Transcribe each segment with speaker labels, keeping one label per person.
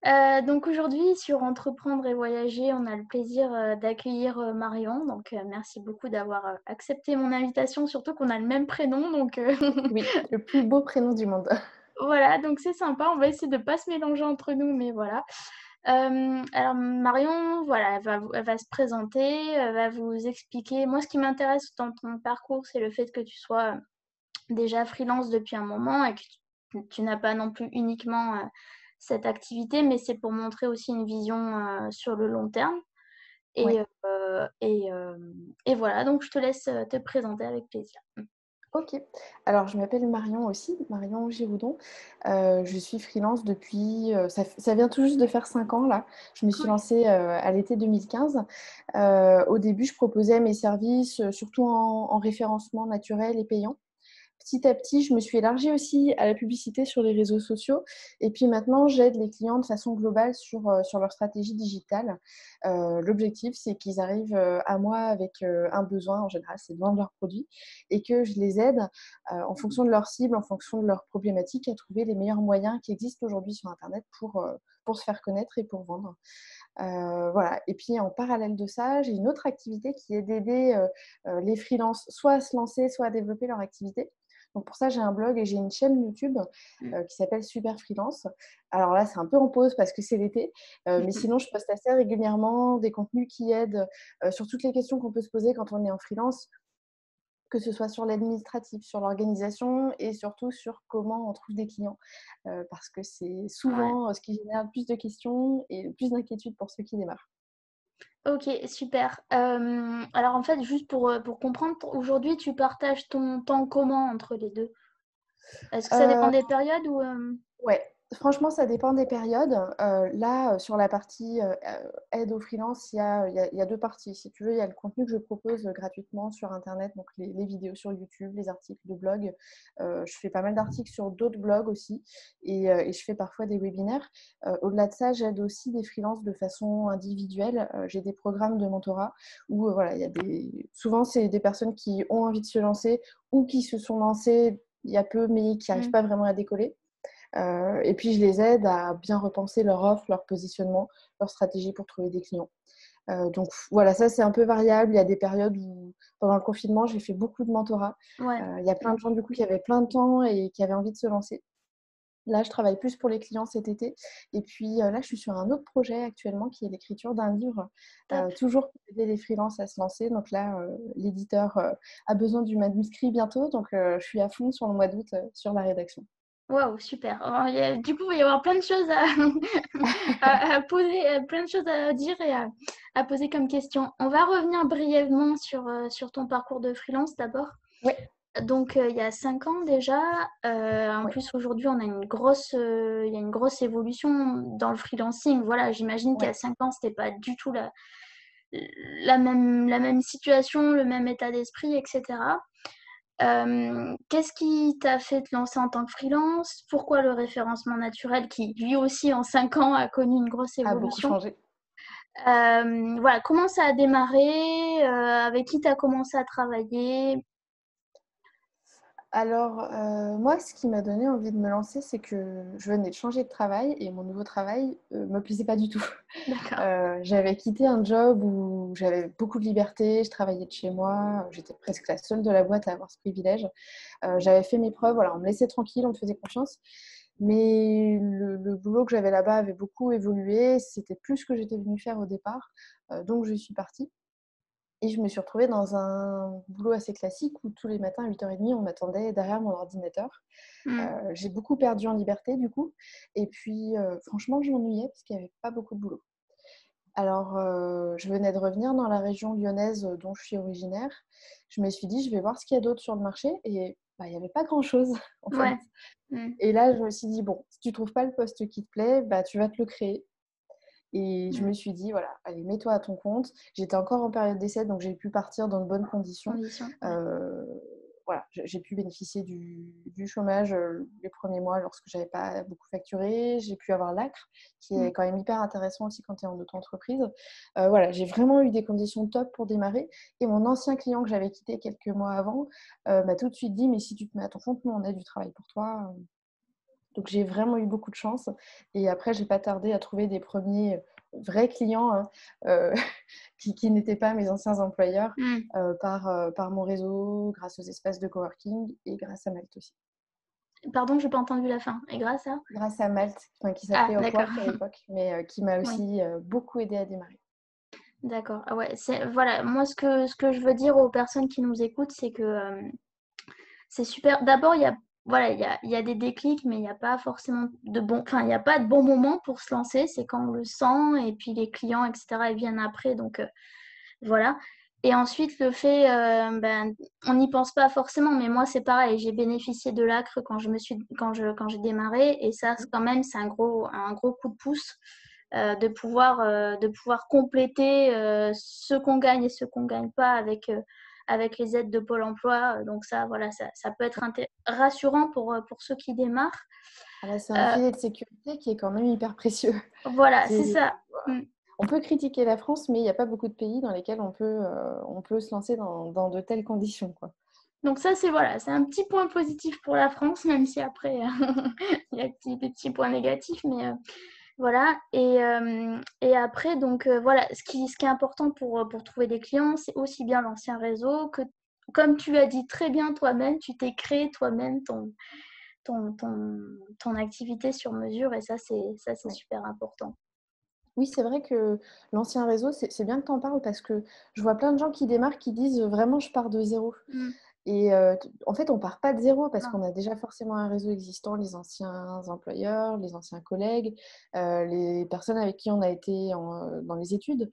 Speaker 1: Donc aujourd'hui, sur Entreprendre et voyager, on a le plaisir, d'accueillir, Marion. Donc, merci beaucoup d'avoir, accepté mon invitation, surtout qu'on a le même prénom donc,
Speaker 2: Oui, le plus beau prénom du monde.
Speaker 1: voilà, donc c'est sympa. On va essayer de pas se mélanger entre nous, mais voilà. Alors Marion, voilà, elle va se présenter, elle va vous expliquer. Moi, ce qui m'intéresse dans ton parcours, c'est le fait que tu sois, déjà freelance depuis un moment et que tu n'as pas non plus uniquement, cette activité, mais c'est pour montrer aussi une vision, sur le long terme et
Speaker 2: Ouais,
Speaker 1: heu et hem et voilà, donc je te laisse, te présenter avec plaisir.
Speaker 2: OK. Alors je m'appelle Marion aussi, Marion Giroudon. Je suis freelance depuis, ça vient tout juste de faire 5 ans là. Je me suis
Speaker 1: Cool.
Speaker 2: lancée, à l'été 2015. Au début, je proposais mes services, surtout en référencement naturel et payant. Petit à petit, je me suis élargie aussi à la publicité sur les réseaux sociaux et puis maintenant, j'aide les clients de façon globale sur leur stratégie digitale. L'objectif, c'est qu'ils arrivent, à moi avec, un besoin, en général, c'est de vendre leurs produits et que je les aide, en fonction de leur cible, en fonction de leurs problématiques, à trouver les meilleurs moyens qui existent aujourd'hui sur internet pour se faire connaître et pour vendre. Voilà et puis en parallèle de ça, j'ai une autre activité qui est d'aider, les freelances soit à se lancer, soit à développer leur activité. Donc pour ça, j'ai un blog et j'ai une chaîne YouTube,
Speaker 1: Mmh.
Speaker 2: qui s'appelle Super Freelance. Alors là, c'est un peu en pause parce que c'est l'été, mais sinon je poste assez régulièrement des contenus qui aident, sur toutes les questions qu'on peut se poser quand on est en freelance, que ce soit sur l'administratif, sur l'organisation et surtout sur comment on trouve des clients. Parce que c'est
Speaker 1: Ouais.
Speaker 2: souvent, ce qui génère le plus de questions et le plus d'inquiétudes pour ceux qui démarrent.
Speaker 1: OK, super. Alors en fait, juste pour comprendre, aujourd'hui, tu partages ton temps comment entre les 2? Est-ce que ça dépend
Speaker 2: Heu
Speaker 1: des périodes ou,
Speaker 2: Ouais, franchement, ça dépend des périodes. Là, sur la partie, aide aux freelance, il y a 2 parties. Si tu veux, il y a le contenu que je propose, gratuitement sur internet, donc les vidéos sur YouTube, les articles de blog. Je fais pas mal d'articles sur d'autres blogs aussi et je fais parfois des webinaires. Au-delà de ça, j'aide aussi des freelances de façon individuelle. J'ai des programmes de mentorat où, voilà, il y a des souvent, c'est des personnes qui ont envie de se lancer ou qui se sont lancées il y a peu, mais qui n'arrivent
Speaker 1: mmh?
Speaker 2: pas vraiment à décoller. Et puis je les aide à bien repenser leur offre, leur positionnement, leur stratégie pour trouver des clients. Donc voilà, ça c'est un peu variable. Il y a des périodes où pendant le confinement, j'ai fait beaucoup de mentorat.
Speaker 1: Ouais.
Speaker 2: Il y a plein de gens du coup qui avaient plein de temps et qui avaient envie de se lancer. Là, je travaille plus pour les clients cet été et puis, là, je suis sur un autre projet actuellement qui est l'écriture d'un livre,
Speaker 1: Top.
Speaker 2: toujours pour aider les freelances à se lancer. Donc là, l'éditeur, a besoin du manuscrit bientôt donc je suis à fond sur le mois d'août, sur la rédaction.
Speaker 1: Waouh, super. Alors du coup, il va y avoir plein de choses à à poser, plein de choses à dire et à poser comme question. On va revenir brièvement sur ton parcours de freelance d'abord.
Speaker 2: Ouais,
Speaker 1: Donc, il y a 5 ans déjà, en
Speaker 2: ouais,
Speaker 1: plus aujourd'hui on a il y a une grosse évolution dans le freelancing. Voilà, j'imagine qu'il y
Speaker 2: ouais.
Speaker 1: a 5 ans, c'était pas du tout la même situation, le même état d'esprit et cetera. Qu'est-ce qui t'a fait te lancer en tant que freelance? Pourquoi le référencement naturel qui, lui aussi, en 5 ans, a connu une grosse
Speaker 2: A beaucoup
Speaker 1: évolution?
Speaker 2: changé.
Speaker 1: Voilà, comment ça a démarré? Avec qui tu as commencé à travailler?
Speaker 2: Alors, moi, ce qui m'a donné envie de me lancer, c'est que je venais de changer de travail et mon nouveau travail, me plaisait pas du tout.
Speaker 1: D'accord.
Speaker 2: J'avais quitté un job où j'avais beaucoup de liberté, je travaillais de chez moi, j'étais presque la seule de la boîte à avoir ce privilège. J'avais fait mes preuves, voilà, on me laissait tranquille, on me faisait confiance. Mais le boulot que j'avais là-bas avait beaucoup évolué, c'était plus ce que j'étais venue faire au départ, donc je suis partie. Et je me suis retrouvée dans un boulot assez classique où tous les matins à 8h30, on m'attendait derrière mon ordinateur.
Speaker 1: Mmh.
Speaker 2: J'ai beaucoup perdu en liberté du coup et puis, franchement, je m'ennuyais parce qu'il y avait pas beaucoup de boulot. Alors, je venais de revenir dans la région lyonnaise, dont je suis originaire. Je me suis dit: «Je vais voir ce qu'il y a d'autre sur le marché» et bah, il y avait pas grand-chose en fait.
Speaker 1: Ouais. Mmh.
Speaker 2: Et là, je me suis dit: «Bon, si tu trouves pas le poste qui te plaît, bah, tu vas te le créer». Et je
Speaker 1: Mmh.
Speaker 2: me suis dit: «Voilà, allez, mets-toi à ton compte». J'étais encore en période d'essai, donc j'ai pu partir dans de bonnes conditions.
Speaker 1: Conditions, ouais.
Speaker 2: Heu, voilà, j'ai pu bénéficier du chômage, les premiers mois lorsque j'avais pas beaucoup facturé. J'ai pu avoir l'ACRE, qui
Speaker 1: Mmh.
Speaker 2: est quand même hyper intéressant aussi quand tu es en auto-entreprise. Voilà, j'ai vraiment eu des conditions top pour démarrer et mon ancien client que j'avais quitté quelques mois avant, m'a tout de suite dit: «Mais si tu te mets à ton compte, nous on a du travail pour toi». Donc, j'ai vraiment eu beaucoup de chance. Et après, j'ai pas tardé à trouver des premiers vrais clients, hein, euh, qui n'étaient pas mes anciens employeurs,
Speaker 1: Hmm.
Speaker 2: par mon réseau, grâce aux espaces de coworking et grâce à Malte aussi.
Speaker 1: Pardon, j'ai pas entendu la fin. Et grâce à?
Speaker 2: Grâce à Malte, enfin, qui
Speaker 1: Ah,
Speaker 2: s'appelait
Speaker 1: d'accord.
Speaker 2: Upwork à l'époque, mais qui m'a
Speaker 1: Oui,
Speaker 2: aussi beaucoup aidé à démarrer.
Speaker 1: d'accord. Ah ouais, voilà, moi ce que je veux dire aux personnes qui nous écoutent, c'est que c'est super. D'abord, voilà, il y a des déclics, mais il n'y a pas forcément enfin, il n'y a pas de bon moment pour se lancer. C'est quand on le sent, et puis les clients, etc., ils viennent après. Donc, voilà. Et ensuite, le fait, on n'y pense pas forcément, mais moi, c'est pareil. J'ai bénéficié de l'ACRE quand j'ai démarré, et ça, quand même, c'est un gros coup de pouce, de pouvoir compléter ce qu'on gagne et ce qu'on gagne pas avec les aides de Pôle emploi. Donc ça, voilà, ça peut être rassurant pour ceux qui démarrent.
Speaker 2: Ah bah, c'est un
Speaker 1: Euh,
Speaker 2: filet de sécurité qui est quand même hyper précieux.
Speaker 1: voilà,
Speaker 2: C'est,
Speaker 1: c'est ça. Mm.
Speaker 2: on peut critiquer la France, mais il n'y a pas beaucoup de pays dans lesquels on peut se lancer dans de telles conditions, quoi.
Speaker 1: Donc ça, c'est un petit point positif pour la France, même si après, il y a des petits points négatifs, mais voilà. Et après, donc voilà, ce qui est important pour trouver des clients, c'est aussi bien l'ancien réseau que, comme tu as dit très bien toi-même, tu t'es créé toi-même ton activité sur mesure, et ça, c'est
Speaker 2: Ouais.
Speaker 1: super important.
Speaker 2: Oui, c'est vrai que l'ancien réseau, c'est bien que tu en parles parce que je vois plein de gens qui démarrent qui disent vraiment je pars de zéro.
Speaker 1: Mm.
Speaker 2: Et en fait, on part pas de zéro parce
Speaker 1: Non.
Speaker 2: qu'on a déjà forcément un réseau existant, les anciens employeurs, les anciens collègues, les personnes avec qui on a été dans les études.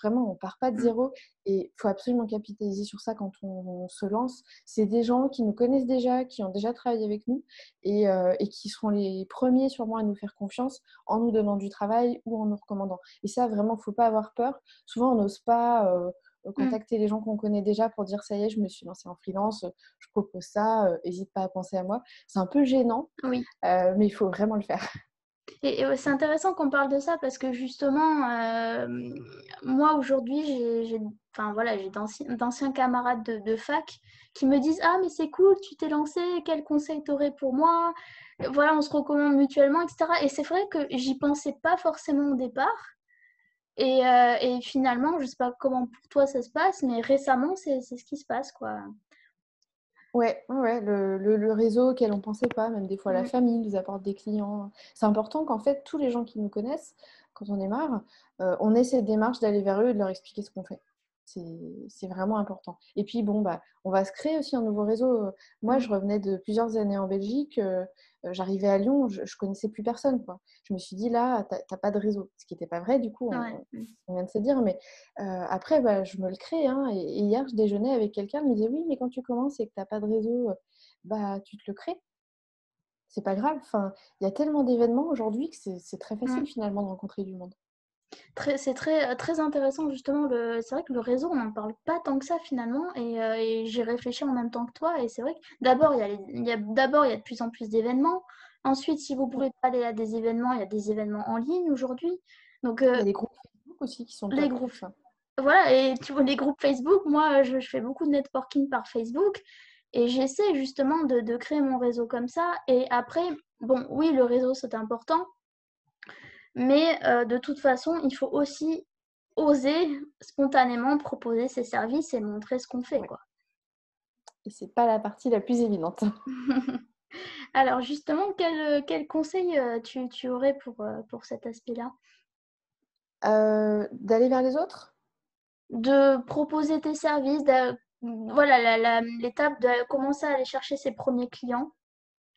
Speaker 2: Vraiment, on part pas de
Speaker 1: Mm.
Speaker 2: zéro et il faut absolument capitaliser sur ça quand on se lance. C'est des gens qui nous connaissent déjà, qui ont déjà travaillé avec nous et qui seront les premiers sûrement à nous faire confiance en nous donnant du travail ou en nous recommandant. Et ça, vraiment, faut pas avoir peur. Souvent, on n'ose pas
Speaker 1: Mm.
Speaker 2: contacter les gens qu'on connaît déjà pour dire ça y est, je me suis lancée en freelance, je propose ça, hésite pas à penser à moi. C'est un peu gênant,
Speaker 1: Oui.
Speaker 2: mais il faut vraiment le faire.
Speaker 1: Et ouais, c'est intéressant qu'on parle de ça parce que justement, moi aujourd'hui, enfin voilà, j'ai d'anciens camarades de fac qui me disent: «Ah, mais c'est cool, tu t'es lancé, quel conseil t'aurais pour moi?» Voilà, on se recommande mutuellement, etc. Et c'est vrai que j'y pensais pas forcément au départ. Et finalement, je sais pas comment pour toi ça se passe, mais récemment, c'est ce qui se passe, quoi.
Speaker 2: Ouais, ouais, ouais, le réseau auquel on pensait pas, même des fois la
Speaker 1: Mm.
Speaker 2: famille nous apporte des clients. C'est important qu'en fait, tous les gens qui nous connaissent, quand on démarre, on ait cette démarche d'aller vers eux et de leur expliquer ce qu'on fait. C'est vraiment important. Et puis, bon, bah, on va se créer aussi un nouveau réseau. Moi,
Speaker 1: Mm.
Speaker 2: je revenais de plusieurs années en Belgique. J'arrivais à Lyon, je connaissais plus personne, quoi. Je me suis dit, là, t'as pas de réseau. Ce qui n'était pas vrai, du coup,
Speaker 1: Ouais.
Speaker 2: on vient de se dire. Mais après, bah, je me le crée, hein. Et hier, je déjeunais avec quelqu'un, il me disait, oui, mais quand tu commences et que t'as pas de réseau, bah, tu te le crées. C'est pas grave. Enfin, il y a tellement d'événements aujourd'hui que c'est très
Speaker 1: Mm.
Speaker 2: facile, finalement, de rencontrer du monde.
Speaker 1: C'est très intéressant justement. C'est vrai que le réseau, on n'en parle pas tant que ça finalement, et j'y réfléchis en même temps que toi. Et c'est vrai que d'abord, il y a de plus en plus d'événements. Ensuite, si vous
Speaker 2: Ouais.
Speaker 1: pouvez pas aller à des événements, il y a des événements en ligne aujourd'hui. Donc,
Speaker 2: Il y a des groupes Facebook aussi qui sont
Speaker 1: les
Speaker 2: top
Speaker 1: groupes,
Speaker 2: pour ça.
Speaker 1: voilà. Et tu vois, les groupes Facebook, moi, je fais beaucoup de networking par Facebook, et j'essaie justement de créer mon réseau comme ça. Et après, bon, oui, le réseau, c'est important. Mais de toute façon, il faut aussi oser spontanément proposer ses services et montrer ce qu'on fait,
Speaker 2: Ouais.
Speaker 1: quoi.
Speaker 2: Et c'est pas la partie la plus évidente.
Speaker 1: Alors justement, quel conseil tu aurais pour cet aspect-là?
Speaker 2: D'aller vers les autres?
Speaker 1: De proposer tes services, voilà, l'étape de commencer à aller chercher ses premiers clients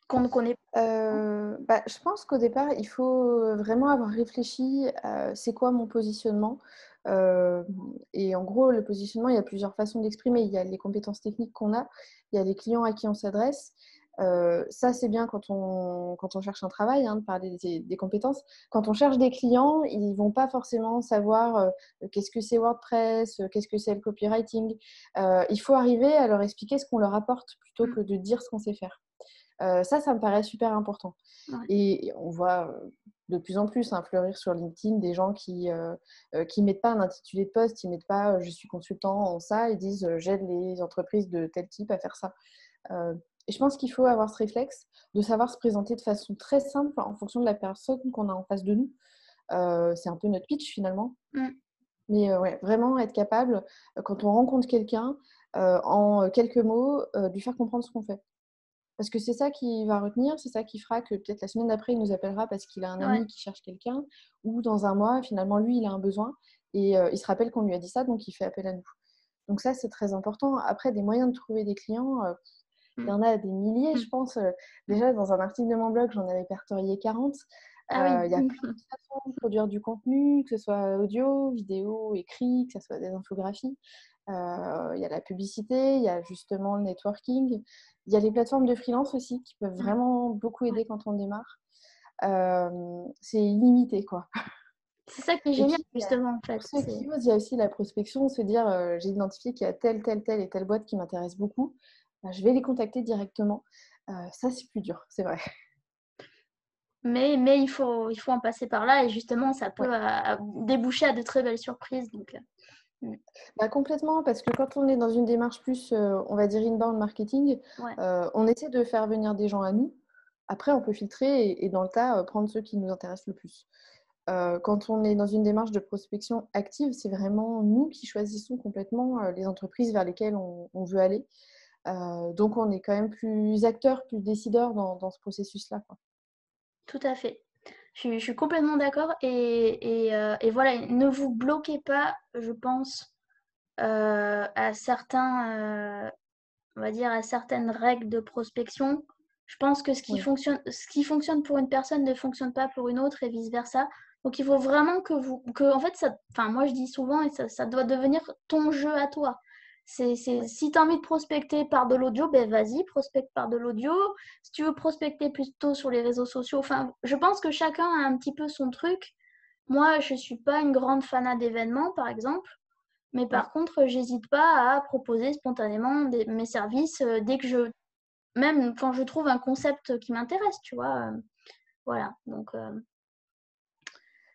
Speaker 1: qu'on ne connaît pas.
Speaker 2: Bah, je pense qu'au départ, il faut vraiment avoir réfléchi à c'est quoi mon positionnement. Hem Et en gros, le positionnement, il y a plusieurs façons d'exprimer. Il y a les compétences techniques qu'on a, il y a les clients à qui on s'adresse. Ça, c'est bien quand on cherche un travail, hein, de parler des compétences. Quand on cherche des clients, ils vont pas forcément savoir, qu'est-ce que c'est WordPress, qu'est-ce que c'est le copywriting. Il faut arriver à leur expliquer ce qu'on leur apporte plutôt
Speaker 1: Mmh,
Speaker 2: que de dire ce qu'on sait faire. Ça me paraît super important.
Speaker 1: ouais.
Speaker 2: Et on voit de plus en plus, hein, fleurir sur LinkedIn des gens qui mettent pas un intitulé de poste, ils mettent pas je suis consultant en ça, ils disent j'aide les entreprises de tel type à faire ça. Et je pense qu'il faut avoir ce réflexe de savoir se présenter de façon très simple en fonction de la personne qu'on a en face de nous. C'est un peu notre pitch finalement.
Speaker 1: Mm.
Speaker 2: Mais ouais, vraiment être capable, quand on rencontre quelqu'un, en quelques mots, de lui faire comprendre ce qu'on fait. Parce que c'est ça qui va retenir, c'est ça qui fera que peut-être la semaine d'après, il nous appellera parce qu'il a un
Speaker 1: Ouais.
Speaker 2: ami qui cherche quelqu'un, ou dans un mois, finalement, lui, il a un besoin et il se rappelle qu'on lui a dit ça, donc il fait appel à nous. Donc ça, c'est très important. Après, des moyens de trouver des clients, il y
Speaker 1: Mm.
Speaker 2: en a des milliers, je
Speaker 1: Mm.
Speaker 2: pense.
Speaker 1: Mm.
Speaker 2: Déjà, dans un article de mon blog, j'en avais répertorié 40.
Speaker 1: Ah oui.
Speaker 2: Il y a plein de façons de produire du contenu, que ce soit audio, vidéo, écrit, que ce soit des infographies. Il y a la publicité, il y a justement le networking. Il y a les plateformes de freelance aussi qui peuvent
Speaker 1: Mm.
Speaker 2: vraiment beaucoup
Speaker 1: Ouais.
Speaker 2: aider quand on démarre. C'est illimité, quoi.
Speaker 1: C'est ça qui est
Speaker 2: Et
Speaker 1: génial,
Speaker 2: puis,
Speaker 1: justement, en
Speaker 2: pour
Speaker 1: fait.
Speaker 2: ceux qui osent, il y a aussi la prospection, se dire j'ai identifié qu'il y a telle et telle boîte qui m'intéresse beaucoup. Bah, je vais les contacter directement. Ça, c'est plus dur, c'est vrai.
Speaker 1: Mais il faut en passer par là et justement, ça
Speaker 2: Ouais.
Speaker 1: peut déboucher à de très belles surprises. Donc, mm.
Speaker 2: Bah, complètement, parce que quand on est dans une démarche plus, on va dire, inbound marketing,
Speaker 1: Ouais.
Speaker 2: on essaie de faire venir des gens à nous. Après, on peut filtrer et dans le tas, prendre ceux qui nous intéressent le plus. Quand on est dans une démarche de prospection active, c'est vraiment nous qui choisissons complètement les entreprises vers lesquelles on veut aller. Donc, on est quand même plus acteur, plus décideur dans ce processus-là, quoi.
Speaker 1: Tout à fait. Je suis complètement d'accord et voilà, ne vous bloquez pas, je pense, à on va dire à certaines règles de prospection. Je pense que
Speaker 2: Oui,
Speaker 1: ce qui fonctionne pour une personne ne fonctionne pas pour une autre et vice-versa. Donc il faut vraiment en fait, enfin moi je dis souvent et ça doit devenir ton jeu à toi.
Speaker 2: oui,
Speaker 1: Si tu as envie de prospecter par de l'audio, ben vas-y, prospecte par de l'audio. Si tu veux prospecter plutôt sur les réseaux sociaux, enfin, je pense que chacun a un petit peu son truc. Moi, je suis pas une grande fanat d'événements, par exemple. Mais
Speaker 2: oui.
Speaker 1: par contre, j'hésite pas à proposer spontanément mes services dès que même quand je trouve un concept qui m'intéresse, tu vois. Voilà. Donc,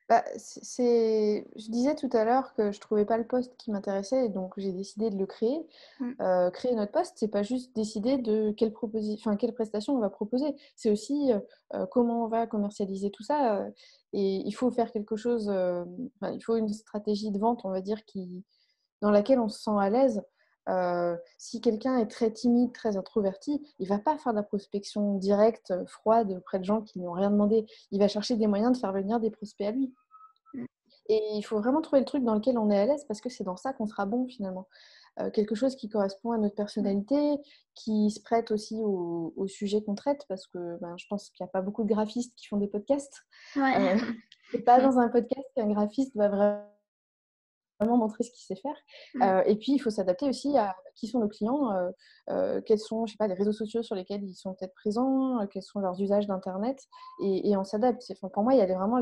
Speaker 2: Bah, je disais tout à l'heure que je trouvais pas le poste qui m'intéressait et donc j'ai décidé de le créer.
Speaker 1: mm,
Speaker 2: Créer notre poste, c'est pas juste décider de quelle prestation on va proposer. C'est aussi comment on va commercialiser tout ça. Et il faut faire quelque chose. Il faut une stratégie de vente, on va dire, dans laquelle on se sent à l'aise. Si quelqu'un est très timide, très introverti, il va pas faire de la prospection directe, froide auprès de gens qui n'ont rien demandé. Il va chercher des moyens de faire venir des prospects à lui.
Speaker 1: mm,
Speaker 2: Et il faut vraiment trouver le truc dans lequel on est à l'aise parce que c'est dans ça qu'on sera bon finalement. Quelque chose qui correspond à notre
Speaker 1: mm.
Speaker 2: personnalité, qui se prête aussi au sujet qu'on traite parce que je pense qu'il n'y a pas beaucoup de graphistes qui font des podcasts.
Speaker 1: Ouais.
Speaker 2: Euh, c'est pas dans un podcast qu'un graphiste va vraiment montrer ce qu'il sait faire.
Speaker 1: Mm.
Speaker 2: Et puis, il faut s'adapter aussi à qui sont nos clients, quels sont, je sais pas, les réseaux sociaux sur lesquels ils sont peut-être présents, quels sont leurs usages d'Internet, et on s'adapte. Enfin, pour moi, il y a vraiment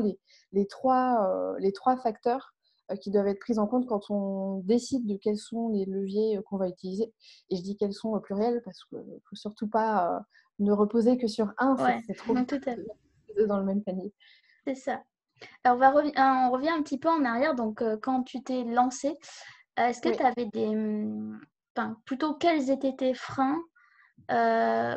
Speaker 2: les trois facteurs qui doivent être pris en compte quand on décide de quels sont les leviers qu'on va utiliser. Et je dis quels sont au pluriel parce qu'il ne faut surtout pas ne reposer que sur un,
Speaker 1: Ouais,
Speaker 2: c'est trop
Speaker 1: tout à fait.
Speaker 2: dans le même panier.
Speaker 1: C'est ça. Alors, on revient un petit peu en arrière. Donc, quand tu t'es lancé, est-ce que
Speaker 2: Oui.
Speaker 1: tu avais enfin, plutôt, quels étaient tes freins euh,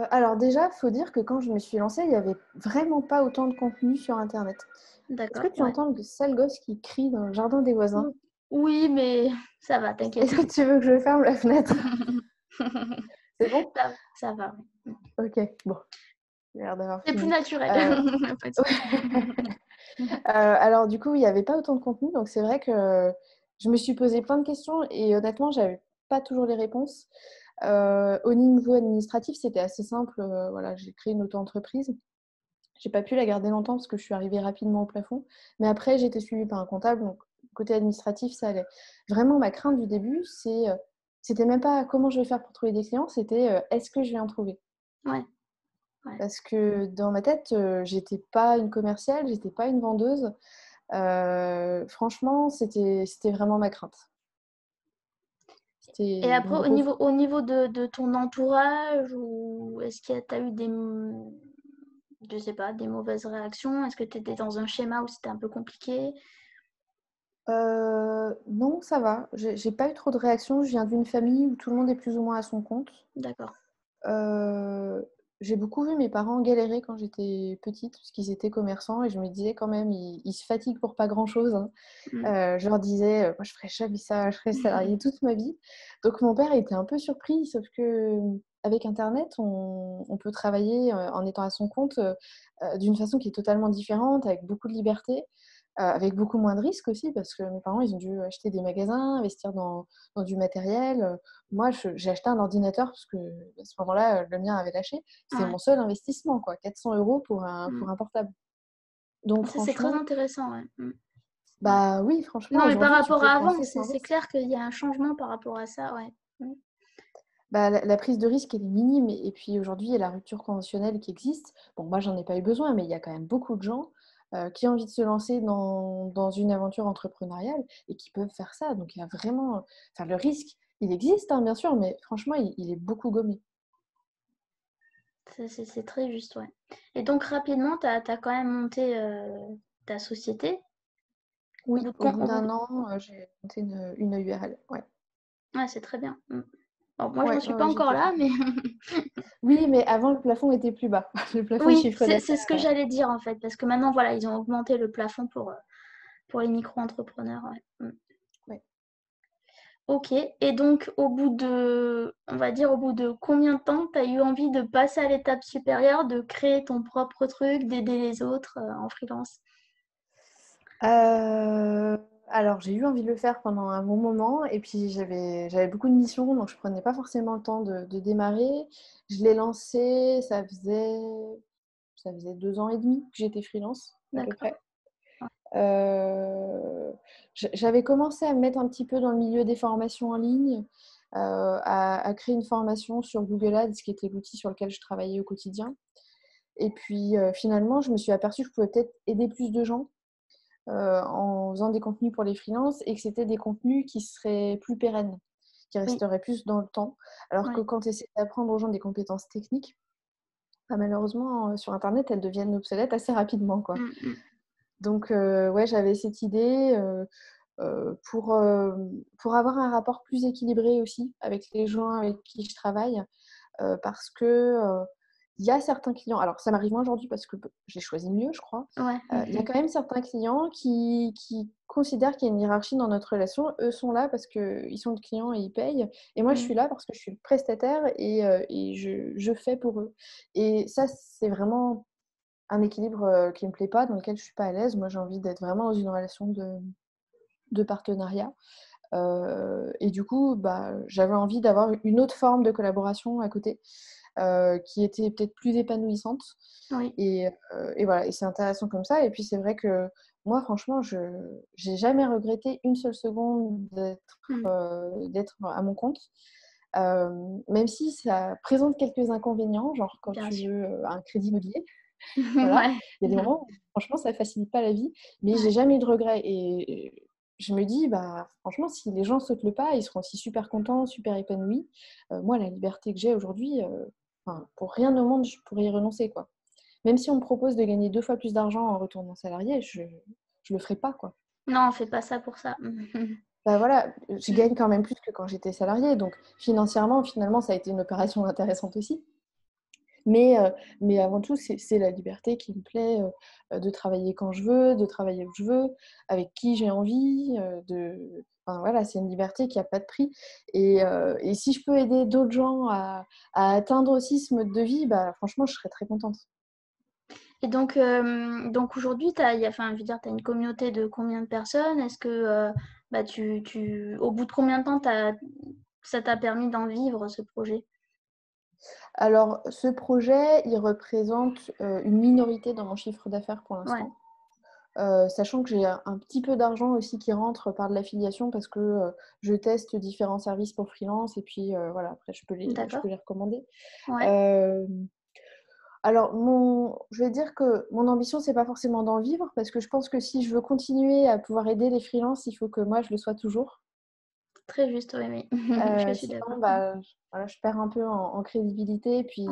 Speaker 2: Alors déjà, il faut dire que quand je me suis lancée, il n'y avait vraiment pas autant de contenu sur Internet. Est-ce que
Speaker 1: D'accord,
Speaker 2: tu
Speaker 1: ouais.
Speaker 2: entends le sale gosse qui crie dans le jardin des voisins?
Speaker 1: Oui, mais ça va, t'inquiète.
Speaker 2: Est-ce que tu veux que je ferme la fenêtre? C'est bon?
Speaker 1: Ça va, oui.
Speaker 2: Ok, bon, j'ai l'air d'avoir
Speaker 1: C'est plus
Speaker 2: fini.
Speaker 1: naturel.
Speaker 2: Euh,
Speaker 1: Pas de souci.
Speaker 2: alors du coup, il n'y avait pas autant de contenu, donc c'est vrai que je me suis posé plein de questions et honnêtement, j'avais pas toujours les réponses. Au niveau administratif, c'était assez simple. Voilà, j'ai créé une auto-entreprise. J'ai pas pu la garder longtemps parce que je suis arrivée rapidement au plafond. Mais après, j'ai été suivie par un comptable, donc côté administratif, ça allait. Vraiment, ma crainte du début, c'était même pas comment je vais faire pour trouver des clients, c'était est-ce que je vais en trouver?
Speaker 1: Ouais, ouais.
Speaker 2: Parce que dans ma tête, j'étais pas une commerciale, j'étais pas une vendeuse. Franchement, c'était vraiment ma crainte.
Speaker 1: Et
Speaker 2: C'était
Speaker 1: après,
Speaker 2: une grosse.
Speaker 1: au niveau de ton entourage, ou est-ce que tu as eu je sais pas, des mauvaises réactions? Est-ce que tu étais dans un schéma où c'était un peu compliqué?
Speaker 2: Non, ça va. J'ai pas eu trop de réactions. Je viens d'une famille où tout le monde est plus ou moins à son compte.
Speaker 1: D'accord.
Speaker 2: Heu, j'ai beaucoup vu mes parents galérer quand j'étais petite, parce qu'ils étaient commerçants et je me disais quand même: «Ils se fatiguent pour pas grand-chose, hein».
Speaker 1: Mmh.
Speaker 2: Je leur disais: «Moi je ferai jamais ça, je serai salariée toute ma vie». Donc mon père était un peu surpris, sauf qu'avec internet, on peut travailler, en étant à son compte, d'une façon qui est totalement différente, avec beaucoup de liberté, avec beaucoup moins de risques aussi parce que mes parents, ils ont dû acheter des magasins, investir dans du matériel, moi j'ai acheté un ordinateur parce qu'à ce moment-là, le mien avait lâché. C'est
Speaker 1: Ouais.
Speaker 2: mon seul investissement quoi, 400 € pour
Speaker 1: Mmh.
Speaker 2: un portable. Donc
Speaker 1: Ça, c'est très
Speaker 2: franchement,
Speaker 1: intéressant, ouais. Ouais.
Speaker 2: bah oui, franchement
Speaker 1: Non, mais par
Speaker 2: aujourd'hui tu
Speaker 1: rapport
Speaker 2: peux
Speaker 1: à
Speaker 2: te
Speaker 1: avant,
Speaker 2: lancer
Speaker 1: c'est
Speaker 2: sans
Speaker 1: c'est
Speaker 2: risque.
Speaker 1: clair qu'il y a un changement par rapport à ça, ouais. Mmh.
Speaker 2: Bah, la prise de risque, elle est minime et puis aujourd'hui, il y a la rupture conventionnelle qui existe. Bon, moi, j'en ai pas eu besoin, mais il y a quand même beaucoup de gens, qui ont envie de se lancer dans une aventure entrepreneuriale et qui peuvent faire ça. Donc il y a vraiment enfin le risque, il existe, hein, bien sûr, mais franchement, il est beaucoup gommé.
Speaker 1: C'est très juste, ouais. Et donc rapidement, tu as quand même monté, ta société? Au
Speaker 2: Oui,
Speaker 1: bout de
Speaker 2: au
Speaker 1: com
Speaker 2: bout
Speaker 1: au bout
Speaker 2: d'un
Speaker 1: de
Speaker 2: an, j'ai monté une URL, ouais.
Speaker 1: Ouais, c'est très bien. Mmh. Alors moi, j'en
Speaker 2: Ouais,
Speaker 1: suis
Speaker 2: ouais,
Speaker 1: pas
Speaker 2: ouais,
Speaker 1: encore
Speaker 2: j'étais
Speaker 1: là,
Speaker 2: contente.
Speaker 1: mais
Speaker 2: Oui, mais avant, le plafond était plus bas. Le plafond de
Speaker 1: oui,
Speaker 2: chiffre
Speaker 1: c'est ce que
Speaker 2: d'affaires,
Speaker 1: j'allais dire, en fait, parce que maintenant, voilà, ils ont augmenté le plafond pour les micro-entrepreneurs, ouais. Mmh.
Speaker 2: ouais.
Speaker 1: OK, et donc au bout de on va dire, au bout de combien de temps tu as eu envie de passer à l'étape supérieure, de créer ton propre truc, d'aider les autres, en freelance?
Speaker 2: Alors j'ai eu envie de le faire pendant un bon moment et puis j'avais beaucoup de missions, donc je prenais pas forcément le temps de démarrer. Je l'ai lancé, ça faisait 2 ans et demi que j'étais freelance, à peu
Speaker 1: D'accord.
Speaker 2: près. J'avais commencé à me mettre un petit peu dans le milieu des formations en ligne, à créer une formation sur Google Ads, qui était l'outil sur lequel je travaillais au quotidien. Et puis, finalement, je me suis aperçue que je pouvais peut-être aider plus de gens, en faisant des contenus pour les freelances et que c'était des contenus qui seraient plus pérennes, qui
Speaker 1: Oui,
Speaker 2: resteraient plus dans le temps. Alors que
Speaker 1: ouais.
Speaker 2: quand tu essaies d'apprendre aux gens des compétences techniques, bah, malheureusement, sur internet, elles deviennent obsolètes assez rapidement, quoi.
Speaker 1: Mmh mh.
Speaker 2: Donc ouais, j'avais cette idée, pour avoir un rapport plus équilibré aussi avec les gens avec qui je travaille, parce que, il y a certains clients alors ça m'arrive moins aujourd'hui parce que j'ai choisi mieux, je crois.
Speaker 1: Ouais.
Speaker 2: Il y a quand même certains clients qui considèrent qu'il y a une hiérarchie dans notre relation. Eux sont là parce qu'ils sont le client et ils payent et moi je
Speaker 1: Mmh.
Speaker 2: suis là parce que je suis le prestataire et je fais pour eux et ça, c'est vraiment un équilibre, qui me plaît pas, dans lequel je suis pas à l'aise. Moi, j'ai envie d'être vraiment dans une relation de partenariat, et du coup, bah, j'avais envie d'avoir une autre forme de collaboration à côté, qui était peut-être plus épanouissante
Speaker 1: Oui.
Speaker 2: et voilà et c'est intéressant comme ça et puis c'est vrai que moi franchement j'ai jamais regretté une seule seconde
Speaker 1: Mmh.
Speaker 2: d'être à mon compte, même si ça présente quelques inconvénients, genre quand
Speaker 1: Bien
Speaker 2: tu
Speaker 1: sûr.
Speaker 2: veux, un crédit immobilier. Voilà,
Speaker 1: Ouais.
Speaker 2: il y a des
Speaker 1: Mmh.
Speaker 2: moments où franchement ça facilite pas la vie, mais j'ai
Speaker 1: Ouais.
Speaker 2: jamais eu de regrets et je me dis: «Bah, franchement si les gens sautent le pas, ils seront aussi super contents, super épanouis». Moi la liberté que j'ai aujourd'hui, enfin pour rien au monde je pourrais y renoncer, quoi. Même si on me propose de gagner 2 fois plus d'argent en retournant salariée, je le ferai pas, quoi.
Speaker 1: Non, fais pas ça pour ça. Mmh.
Speaker 2: Bah, voilà, je
Speaker 1: Mmh.
Speaker 2: gagne quand même plus que quand j'étais salariée, donc financièrement, finalement, ça a été une opération intéressante aussi. Mais, mais avant tout, c'est la liberté qui me plaît, de travailler quand je veux, de travailler où je veux, avec qui j'ai envie, enfin voilà, c'est une liberté qui a pas de prix et si je peux aider d'autres gens à atteindre aussi ce mode de vie, bah, franchement, je serais très contente.
Speaker 1: Et donc aujourd'hui, enfin, je veux dire, tu as une communauté de combien de personnes? Est-ce que, bah, au bout de combien de temps ça t'a permis d'en vivre, ce projet?
Speaker 2: Alors ce projet, il représente, une minorité dans mon chiffre d'affaires pour
Speaker 1: Ouais,
Speaker 2: l'instant. Sachant que j'ai un petit peu d'argent aussi qui rentre par de l'affiliation parce que, je teste différents services pour freelance et puis, voilà, après je peux
Speaker 1: d'accord.
Speaker 2: les recommander.
Speaker 1: Ouais.
Speaker 2: Hem, alors je vais dire que mon ambition, c'est pas forcément d'en vivre parce que je pense que si je veux continuer à pouvoir aider les freelances, il faut que moi je le sois toujours.
Speaker 1: Très juste, oui, oui. Je suis
Speaker 2: Sinon,
Speaker 1: d'accord.
Speaker 2: bah, voilà, je perds un peu en crédibilité
Speaker 1: Ouais.
Speaker 2: puis,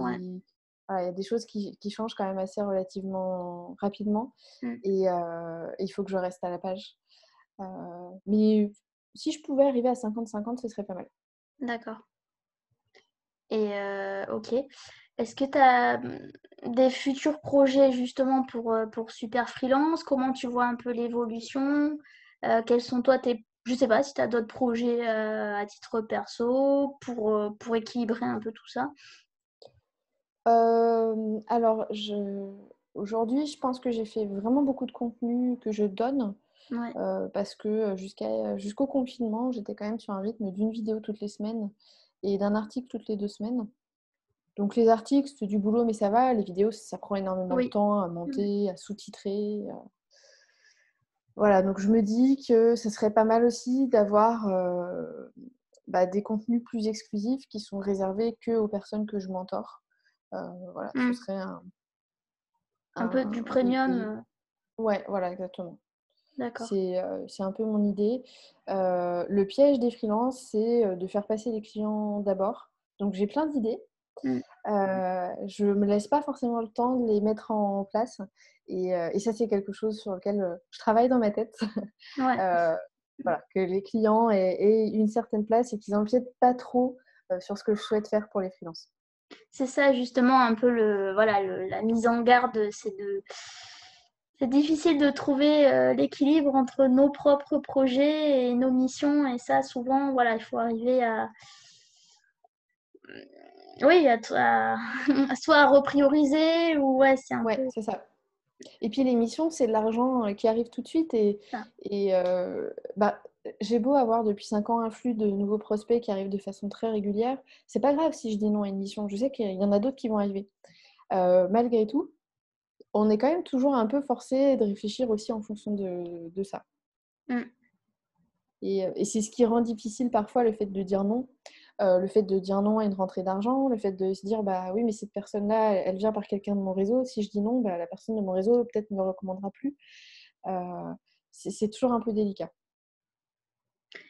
Speaker 2: voilà, il y a des choses qui changent quand même assez relativement rapidement
Speaker 1: Mmh.
Speaker 2: et il faut que je reste à la page. Mais si je pouvais arriver à 50-50, ce serait pas mal.
Speaker 1: D'accord. Et OK. Est-ce que tu as, des futurs projets justement pour Super Freelance? Comment tu vois un peu l'évolution? Quels sont toi tes je sais pas si tu as d'autres projets, à titre perso pour équilibrer un peu tout ça?
Speaker 2: Alors aujourd'hui, je pense que j'ai fait vraiment beaucoup de contenu que je donne,
Speaker 1: Ouais.
Speaker 2: parce que, jusqu'au confinement, j'étais quand même sur un rythme d'une vidéo toutes les semaines et d'un article toutes les 2 semaines. Donc les articles, c'est du boulot, mais ça va. Les vidéos, ça prend énormément de
Speaker 1: Oui.
Speaker 2: temps à
Speaker 1: Mmh.
Speaker 2: monter, à sous-titrer, voilà, donc je me dis que ce serait pas mal aussi d'avoir, des contenus plus exclusifs qui sont réservés qu'aux personnes que je mentor. Heu, voilà, ce
Speaker 1: Mmh.
Speaker 2: serait
Speaker 1: Un peu du
Speaker 2: un
Speaker 1: premium,
Speaker 2: des ouais, voilà, exactement.
Speaker 1: d'accord.
Speaker 2: C'est un peu mon idée. Le piège des freelances, c'est, de faire passer les clients d'abord. Donc j'ai plein d'idées.
Speaker 1: Mmh.
Speaker 2: Je me laisse pas forcément le temps de les mettre en place et ça, c'est quelque chose sur lequel, je travaille dans ma tête.
Speaker 1: Ouais.
Speaker 2: Heu, voilà, que les clients aient une certaine place et qu'ils empiètent pas trop, sur ce que je souhaite faire pour les freelances.
Speaker 1: C'est ça justement un peu le voilà, la mise en garde, c'est difficile de trouver, l'équilibre entre nos propres projets et nos missions et ça souvent, voilà, il faut arriver à oui, soit à reprioriser ou ouais, c'est un
Speaker 2: Ouais,
Speaker 1: peu
Speaker 2: c'est ça. Et puis l'émission, c'est de l'argent, qui arrive tout de suite
Speaker 1: ça.
Speaker 2: et j'ai beau avoir depuis 5 ans un flux de nouveaux prospects qui arrivent de façon très régulière, c'est pas grave si je dis non à une mission. Je sais qu'il y en a d'autres qui vont arriver. Malgré tout, on est quand même toujours un peu forcé de réfléchir aussi en fonction de ça
Speaker 1: Mmh.
Speaker 2: et c'est ce qui rend difficile parfois le fait de dire non. Le fait de dire non à une rentrée d'argent, le fait de se dire: «Bah, oui, mais cette personne-là, elle vient par quelqu'un de mon réseau. Si je dis non, bah, la personne de mon réseau peut-être ne me recommandera plus». Heu, c'est toujours un peu délicat.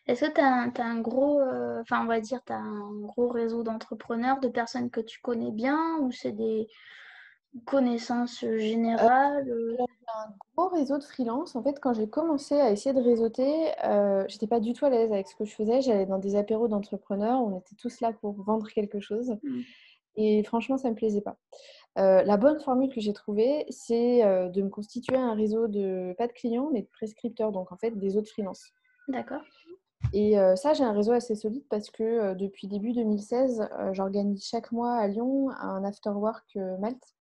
Speaker 1: Est-ce que tu as un gros, enfin, on va dire, tu as un gros réseau d'entrepreneurs, de personnes que tu connais bien ou c'est des connaissances,
Speaker 2: Heu,
Speaker 1: générales,
Speaker 2: alors j'ai un gros réseau de freelance. En fait, quand j'ai commencé à essayer de réseauter, j'étais pas du tout à l'aise avec ce que je faisais. J'allais dans des apéros d'entrepreneurs, on était tous là pour vendre quelque chose
Speaker 1: Mmh,
Speaker 2: et franchement, ça me plaisait pas. La bonne formule que j'ai trouvée, c'est, de me constituer un réseau de pas de clients, mais de prescripteurs, donc en fait des autres freelances.
Speaker 1: d'accord.
Speaker 2: Et ça, j'ai un réseau assez solide parce que, depuis début 2016, j'organise chaque mois à Lyon un after work, Malte.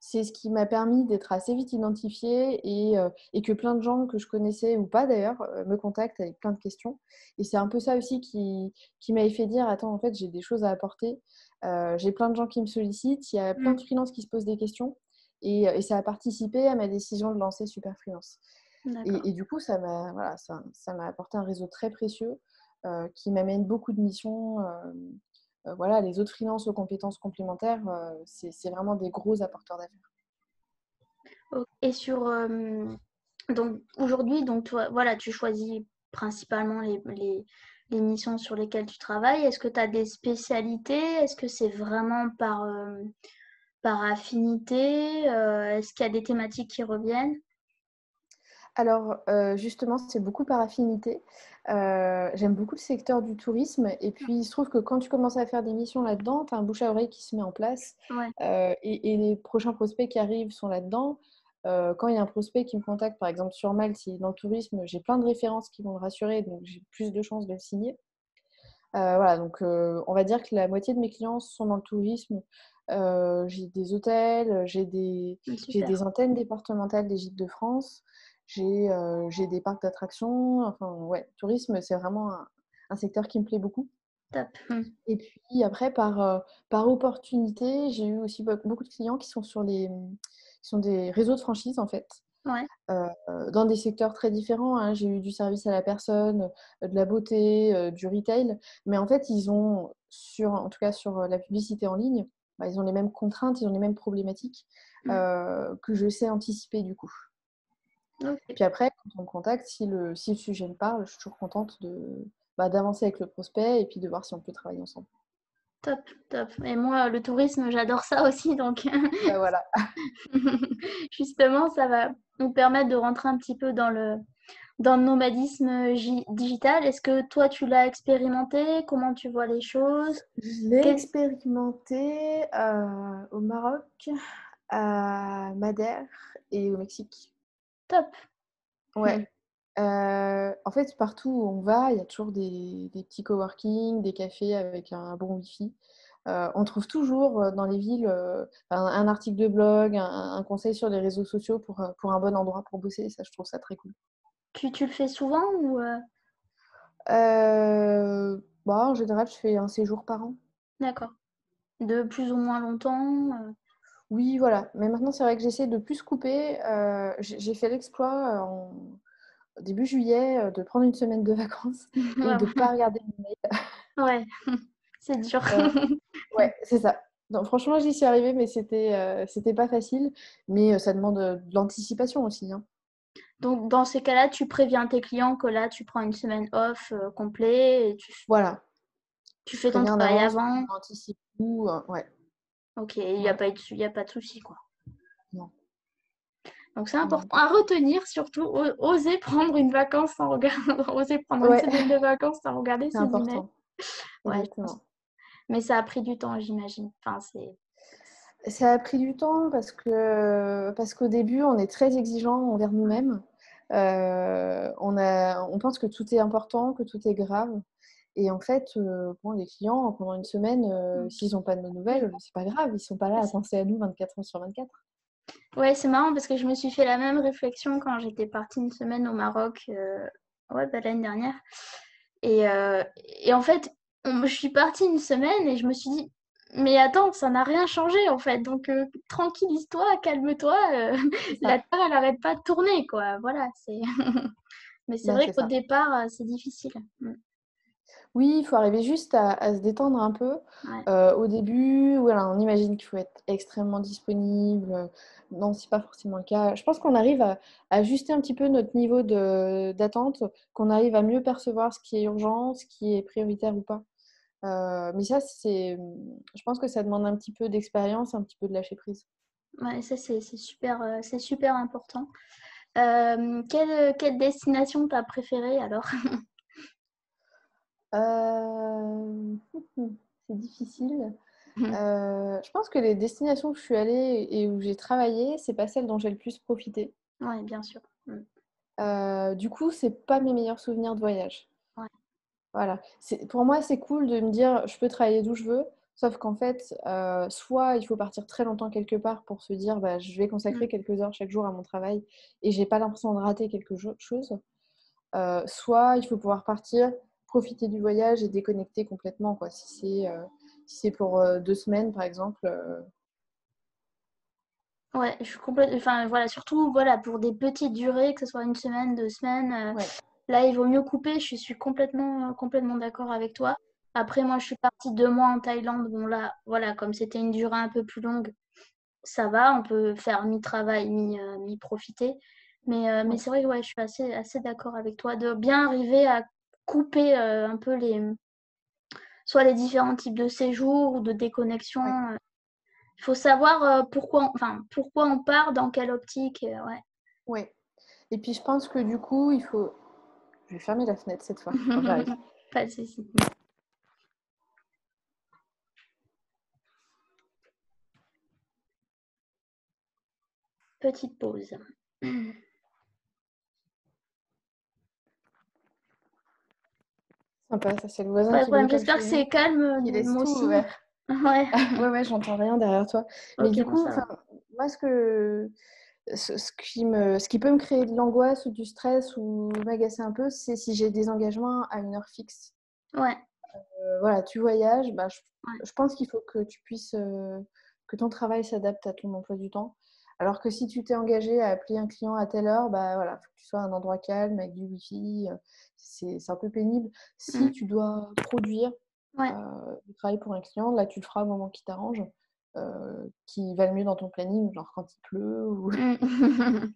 Speaker 2: C'est ce qui m'a permis d'être assez vite identifiée et que plein de gens que je connaissais ou pas d'ailleurs, me contactent avec plein de questions et c'est un peu ça aussi qui m'avait fait dire: «Attends, en fait, j'ai des choses à apporter, j'ai plein de gens qui me sollicitent, il y a plein de
Speaker 1: Mmh,
Speaker 2: freelances qui se posent des questions» et ça a participé à ma décision de lancer Super Freelance
Speaker 1: d'accord.
Speaker 2: et du coup, ça m'a apporté un réseau très précieux, qui m'amène beaucoup de missions, voilà, les autres freelances aux compétences complémentaires, c'est vraiment des gros apporteurs d'affaires.
Speaker 1: O et sur, donc aujourd'hui, donc toi, voilà, tu choisis principalement les missions sur lesquelles tu travailles. Est-ce que tu as des spécialités? Est-ce que c'est vraiment par affinité? Est-ce qu'il y a des thématiques qui reviennent?
Speaker 2: Alors, justement, c'est beaucoup par affinité. J'aime beaucoup le secteur du tourisme et puis il se trouve que quand tu commences à faire des missions là-dedans, tu as un bouche à oreille qui se met en place,
Speaker 1: Ouais.
Speaker 2: et les prochains prospects qui arrivent sont là-dedans. Quand il y a un prospect qui me contacte, par exemple sur Malte, s'il est dans le tourisme, j'ai plein de références qui vont le rassurer, donc j'ai plus de chances de le signer. Voilà, donc on va dire que la moitié de mes clients sont dans le tourisme. J'ai des hôtels,
Speaker 1: Mmh,
Speaker 2: j'ai
Speaker 1: super,
Speaker 2: des antennes départementales des Gîtes de France, j'ai des parcs d'attractions. Enfin, ouais, tourisme, c'est vraiment un secteur qui me plaît beaucoup
Speaker 1: top. Mmh.
Speaker 2: et puis après par opportunité, j'ai eu aussi beaucoup de clients qui sont qui sont des réseaux de franchise, en fait.
Speaker 1: Ouais.
Speaker 2: Dans des secteurs très différents, hein. J'ai eu du service à la personne, de la beauté, du retail, mais en fait, ils ont en tout cas sur, la publicité en ligne, ils ont les mêmes contraintes, ils ont les mêmes problématiques,
Speaker 1: Mmh.
Speaker 2: que je sais anticiper du coup.
Speaker 1: OK.
Speaker 2: Puis après, quand on me contacte, si le sujet me parle, je suis toujours contente d'avancer avec le prospect et puis de voir si on peut travailler ensemble.
Speaker 1: Top, top et moi, le tourisme, j'adore ça aussi donc
Speaker 2: Bah, voilà.
Speaker 1: justement, ça va nous permettre de rentrer un petit peu dans le nomadisme digital. Est-ce que toi, tu l'as expérimenté? Comment tu vois les choses?
Speaker 2: Je l'ai
Speaker 1: Quel-
Speaker 2: expérimenté au Maroc, à Madère et au Mexique.
Speaker 1: Top.
Speaker 2: Ouais. En fait, partout où on va, il y a toujours des petits coworking, des cafés avec un bon wifi. On trouve toujours dans les villes un article de blog, un conseil sur les réseaux sociaux pour un bon endroit pour bosser. Ça, je trouve ça très cool.
Speaker 1: Tu le fais souvent ou
Speaker 2: Bah, en général, je fais un séjour par an.
Speaker 1: D'accord. De plus ou moins longtemps?
Speaker 2: Oui, voilà. Mais maintenant, c'est vrai que j'essaie de plus couper. J'ai fait l'exploit début juillet de prendre une semaine de vacances et de ne pas regarder mes mails.
Speaker 1: Ouais, c'est dur.
Speaker 2: Euh, ouais, c'est ça. Donc, franchement, j'y suis arrivée, mais c'était pas facile. Mais ça demande de l'anticipation aussi, hein.
Speaker 1: Donc, dans ces cas-là, tu préviens tes clients que là, tu prends une semaine off complet et
Speaker 2: Voilà.
Speaker 1: tu
Speaker 2: Je
Speaker 1: fais ton
Speaker 2: préviens en
Speaker 1: travail
Speaker 2: avance,
Speaker 1: avant.
Speaker 2: on anticipe tout. Ouais,
Speaker 1: Ok, il n'y a
Speaker 2: voilà.
Speaker 1: pas il y a pas de souci, quoi.
Speaker 2: Non,
Speaker 1: Donc, c'est
Speaker 2: non.
Speaker 1: important à retenir, surtout, oser prendre une vacance sans regarder, oser prendre une
Speaker 2: Ouais,
Speaker 1: semaine de vacances sans regarder
Speaker 2: c'est
Speaker 1: ses emails.
Speaker 2: important.
Speaker 1: Ouais, je pense.
Speaker 2: Exactement.
Speaker 1: Mais ça a pris du temps, j'imagine. Enfin, c'est...
Speaker 2: Ça a pris du temps parce qu'au début, on est très exigeant envers
Speaker 1: Ouais.
Speaker 2: nous-mêmes. On pense que tout est important, que tout est grave. Et en fait, bon, les clients, pendant une semaine, s'ils n'ont pas de nos
Speaker 1: Oui.
Speaker 2: nouvelles, c'est pas grave, ils sont pas là à penser à nous 24 heures sur 24.
Speaker 1: Ouais, c'est marrant parce que je me suis fait la même réflexion quand j'étais partie une semaine au Maroc, ouais, bah, l'année dernière. Et en fait, je suis partie une semaine et je me suis dit, mais attends, ça n'a rien changé en fait. Donc, tranquillise-toi, calme-toi.
Speaker 2: C'est
Speaker 1: La
Speaker 2: ça.
Speaker 1: Terre, elle n'arrête pas de tourner, quoi. Voilà, c'est... Mais c'est
Speaker 2: Bah,
Speaker 1: vrai
Speaker 2: c'est
Speaker 1: qu'au
Speaker 2: ça.
Speaker 1: départ, c'est difficile.
Speaker 2: Oui, il faut arriver juste à se détendre un peu.
Speaker 1: Ouais.
Speaker 2: Au début, voilà, on imagine qu'il faut être extrêmement disponible. Non, c'est pas forcément le cas. Je pense qu'on arrive à ajuster un petit peu notre niveau d'attente, qu'on arrive à mieux percevoir ce qui est urgent, ce qui est prioritaire ou pas. Mais ça, je pense que ça demande un petit peu d'expérience, un petit peu de lâcher prise.
Speaker 1: Ouais, ça, c'est super important. Quelle destination t'as préférée alors?
Speaker 2: Euh, C'est difficile. Je pense que les destinations où je suis allée et où j'ai travaillé, c'est pas celles dont j'ai le plus profité.
Speaker 1: Ouais, bien sûr.
Speaker 2: Du coup, c'est pas mes meilleurs souvenirs de voyage.
Speaker 1: Ouais.
Speaker 2: Voilà. Pour moi, c'est cool de me dire, je peux travailler d'où je veux, sauf qu'en fait, soit il faut partir très longtemps quelque part pour se dire, bah, je vais consacrer
Speaker 1: Mm.
Speaker 2: quelques heures chaque jour à mon travail et j'ai pas l'impression de rater quelque chose. Soit il faut pouvoir partir, profiter du voyage et déconnecter complètement, quoi. Si c'est pour 2 semaines, par exemple.
Speaker 1: Ouais, je suis complètement. Enfin, voilà, surtout voilà, pour des petites durées, que ce soit une semaine, 2 semaines,
Speaker 2: Ouais,
Speaker 1: là, il vaut mieux couper. Je suis complètement d'accord avec toi. Après, moi, je suis partie 2 mois en Thaïlande. Bon, là, voilà, comme c'était une durée un peu plus longue, ça va, on peut faire mi-travail, mi-profiter. Mais
Speaker 2: ouais,
Speaker 1: c'est vrai que ouais, je suis assez d'accord avec toi de bien arriver à couper un peu soit les différents types de séjours ou de déconnexion.
Speaker 2: ouais,
Speaker 1: Il faut savoir pourquoi on part, dans quelle optique. Ouais.
Speaker 2: ouais. Et puis je pense que du coup, il faut. Je vais fermer la fenêtre cette fois. Attends, j'arrive.
Speaker 1: Pas de souci. Petite pause.
Speaker 2: Sympa, ça c'est le voisin
Speaker 1: Pas de
Speaker 2: qui
Speaker 1: problème.
Speaker 2: bricole
Speaker 1: J'espère
Speaker 2: chez
Speaker 1: que
Speaker 2: nous,
Speaker 1: c'est calme,
Speaker 2: qui laisse
Speaker 1: moi
Speaker 2: tout
Speaker 1: aussi.
Speaker 2: ouvert.
Speaker 1: Ouais.
Speaker 2: Ouais, ouais, j'entends rien derrière toi. Mais
Speaker 1: Ok,
Speaker 2: du
Speaker 1: bon,
Speaker 2: coup,
Speaker 1: ça va.
Speaker 2: enfin, moi, ce qui peut me créer de l'angoisse ou du stress ou m'agacer un peu, c'est si j'ai des engagements à une heure fixe.
Speaker 1: Ouais.
Speaker 2: Voilà, tu voyages, bah,
Speaker 1: Ouais.
Speaker 2: je pense qu'il faut que tu puisses, que ton travail s'adapte à ton emploi du temps. Alors que si tu t'es engagé à appeler un client à telle heure, bah voilà, faut que tu sois à un endroit calme avec du wifi. C'est un peu pénible. Si
Speaker 1: Mm.
Speaker 2: tu dois produire
Speaker 1: Ouais.
Speaker 2: du travail pour un client, là tu le feras au moment qui t'arrange, qui va le mieux dans ton planning, genre quand il pleut ou
Speaker 1: Mm.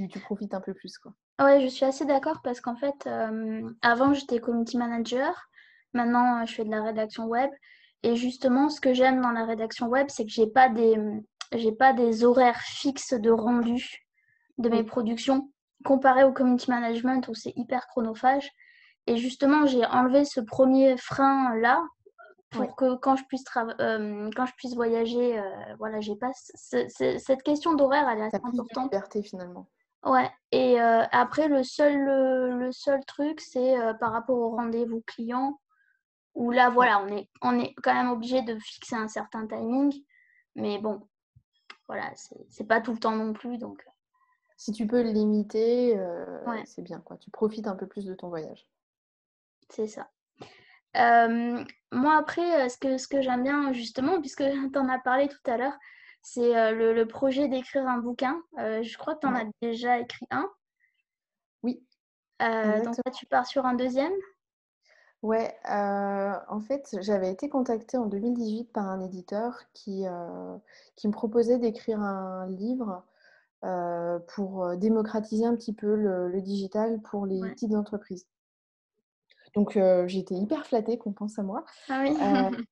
Speaker 2: tu profites un peu plus, quoi.
Speaker 1: Ouais, je suis assez d'accord parce qu'en fait, avant, j'étais community manager. Maintenant, je fais de la rédaction web. Et justement, ce que j'aime dans la rédaction web, c'est que j'ai pas des horaires fixes de rendu de mes
Speaker 2: Oui,
Speaker 1: productions. comparé au community management où c'est hyper chronophage. Et justement, j'ai enlevé ce premier frein-là
Speaker 2: Ouais,
Speaker 1: pour que quand je puisse voyager, voilà, j'ai pas cette question d'horaire, elle est
Speaker 2: tu
Speaker 1: assez
Speaker 2: as plus de
Speaker 1: importante.
Speaker 2: liberté finalement.
Speaker 1: Ouais. Et après, le seul truc, c'est par rapport au rendez-vous client, où là,
Speaker 2: Ouais.
Speaker 1: voilà, on est quand même obligé de fixer un certain timing. Mais bon, voilà, c'est pas tout le temps non plus, donc
Speaker 2: Si tu peux le limiter,
Speaker 1: ouais,
Speaker 2: c'est bien, quoi. Tu profites un peu plus de ton voyage.
Speaker 1: c'est ça. Moi après, ce que j'aime bien justement, puisque tu en as parlé tout à l'heure, c'est, le projet d'écrire un bouquin. Je crois que tu en
Speaker 2: Ouais.
Speaker 1: as déjà écrit un.
Speaker 2: Oui,
Speaker 1: Donc là,
Speaker 2: exactement.
Speaker 1: tu pars sur un deuxième.
Speaker 2: Ouais, en fait, j'avais été contactée en 2018 par un éditeur qui me proposait d'écrire un livre, pour, démocratiser un petit peu le digital pour les
Speaker 1: Ouais.
Speaker 2: petites entreprises. Donc, j'étais hyper flattée qu'on pense à moi.
Speaker 1: Ah oui.
Speaker 2: Heu,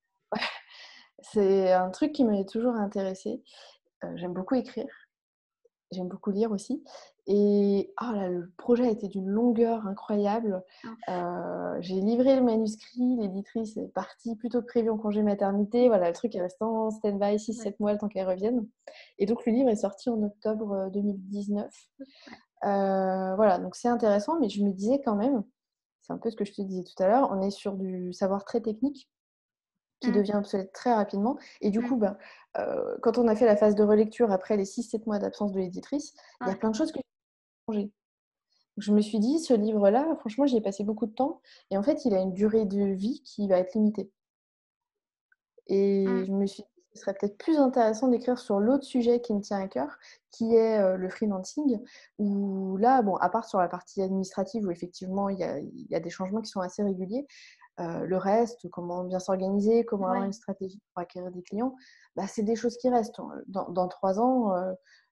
Speaker 2: c'est un truc qui m'avait toujours intéressée. J'aime beaucoup écrire. J'aime beaucoup lire aussi et oh là, le projet a été d'une longueur incroyable. J'ai livré le manuscrit, l'éditrice est partie plus tôt que prévu en congé maternité. Voilà, le truc est resté en stand-by
Speaker 1: Ouais,
Speaker 2: 6-7 mois le temps qu'elle revienne et donc le livre est sorti en octobre 2019.
Speaker 1: ouais.
Speaker 2: Voilà, donc c'est intéressant, mais je me disais quand même, c'est un peu ce que je te disais tout à l'heure, on est sur du savoir très technique qui
Speaker 1: Mmh,
Speaker 2: devient obsolète très rapidement. Et du
Speaker 1: mmh,
Speaker 2: coup, ben, quand on a fait la phase de relecture après les 6-7 mois d'absence de l'éditrice, il y a
Speaker 1: ouais.
Speaker 2: plein de choses que j'ai changées. Je me suis dit, ce livre-là, franchement, j'y ai passé beaucoup de temps. Et en fait, il a une durée de vie qui va être limitée. Et
Speaker 1: Mmh,
Speaker 2: je me suis dit, ce serait peut-être plus intéressant d'écrire sur l'autre sujet qui me tient à cœur, qui est le freelancing, où là, bon, à part sur la partie administrative, où effectivement, il y a des changements qui sont assez réguliers, le reste, comment bien s'organiser, comment avoir
Speaker 1: ouais.
Speaker 2: une stratégie pour acquérir des clients, bah, c'est des choses qui restent. Dans 3 ans,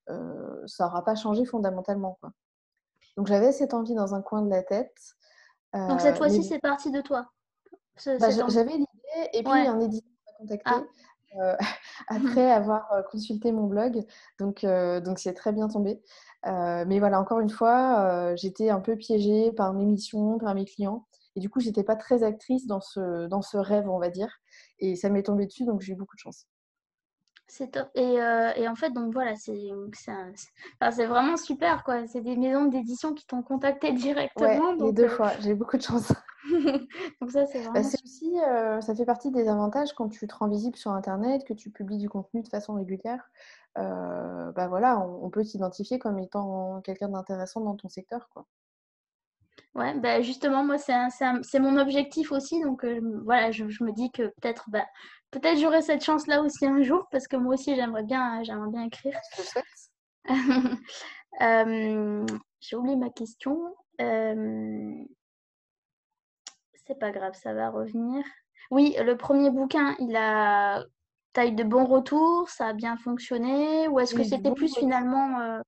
Speaker 2: ça n'aura pas changé fondamentalement, quoi. Donc j'avais cette envie dans un coin de la tête,
Speaker 1: Donc cette
Speaker 2: mais
Speaker 1: fois-ci,
Speaker 2: bon,
Speaker 1: c'est parti de toi,
Speaker 2: bah,
Speaker 1: cette envie?
Speaker 2: j'avais l'idée et puis
Speaker 1: Ouais.
Speaker 2: un éditeur m'a
Speaker 1: Ah.
Speaker 2: contactée, heu, après avoir, consulté mon blog, donc c'est très bien tombé. Mais voilà, encore une fois, j'étais un peu piégée par mes missions, par mes clients et du coup, j'étais pas très actrice dans ce rêve, on va dire et ça m'est tombé dessus, donc j'ai eu beaucoup de chance.
Speaker 1: C'est top. Et en fait, donc voilà, enfin, c'est vraiment super, quoi. C'est des maisons d'édition qui t'ont contacté
Speaker 2: Ouais,
Speaker 1: directement,
Speaker 2: les
Speaker 1: donc
Speaker 2: 2 fois, j'ai eu beaucoup de chance.
Speaker 1: donc ça, c'est
Speaker 2: Bah,
Speaker 1: vraiment
Speaker 2: c'est
Speaker 1: super.
Speaker 2: aussi, ça fait partie des avantages quand tu te rends visible sur internet, que tu publies du contenu de façon régulière. Bah, voilà, on peut t'identifier comme étant quelqu'un d'intéressant dans ton secteur, quoi.
Speaker 1: Ouais, bah, justement, moi, c'est mon objectif aussi, donc voilà, je me dis que peut-être, bah, peut-être j'aurai cette chance-là aussi un jour, parce que moi aussi, j'aimerais bien écrire.
Speaker 2: Bah, je te le souhaite.
Speaker 1: Hem, j'ai oublié ma question. C'est pas grave, ça va revenir. Oui, le premier bouquin, tu eu de bons retours? Ça a bien fonctionné? Ou est-ce que
Speaker 2: J'ai eu du
Speaker 1: c'était
Speaker 2: bon
Speaker 1: plus
Speaker 2: retour.
Speaker 1: finalement,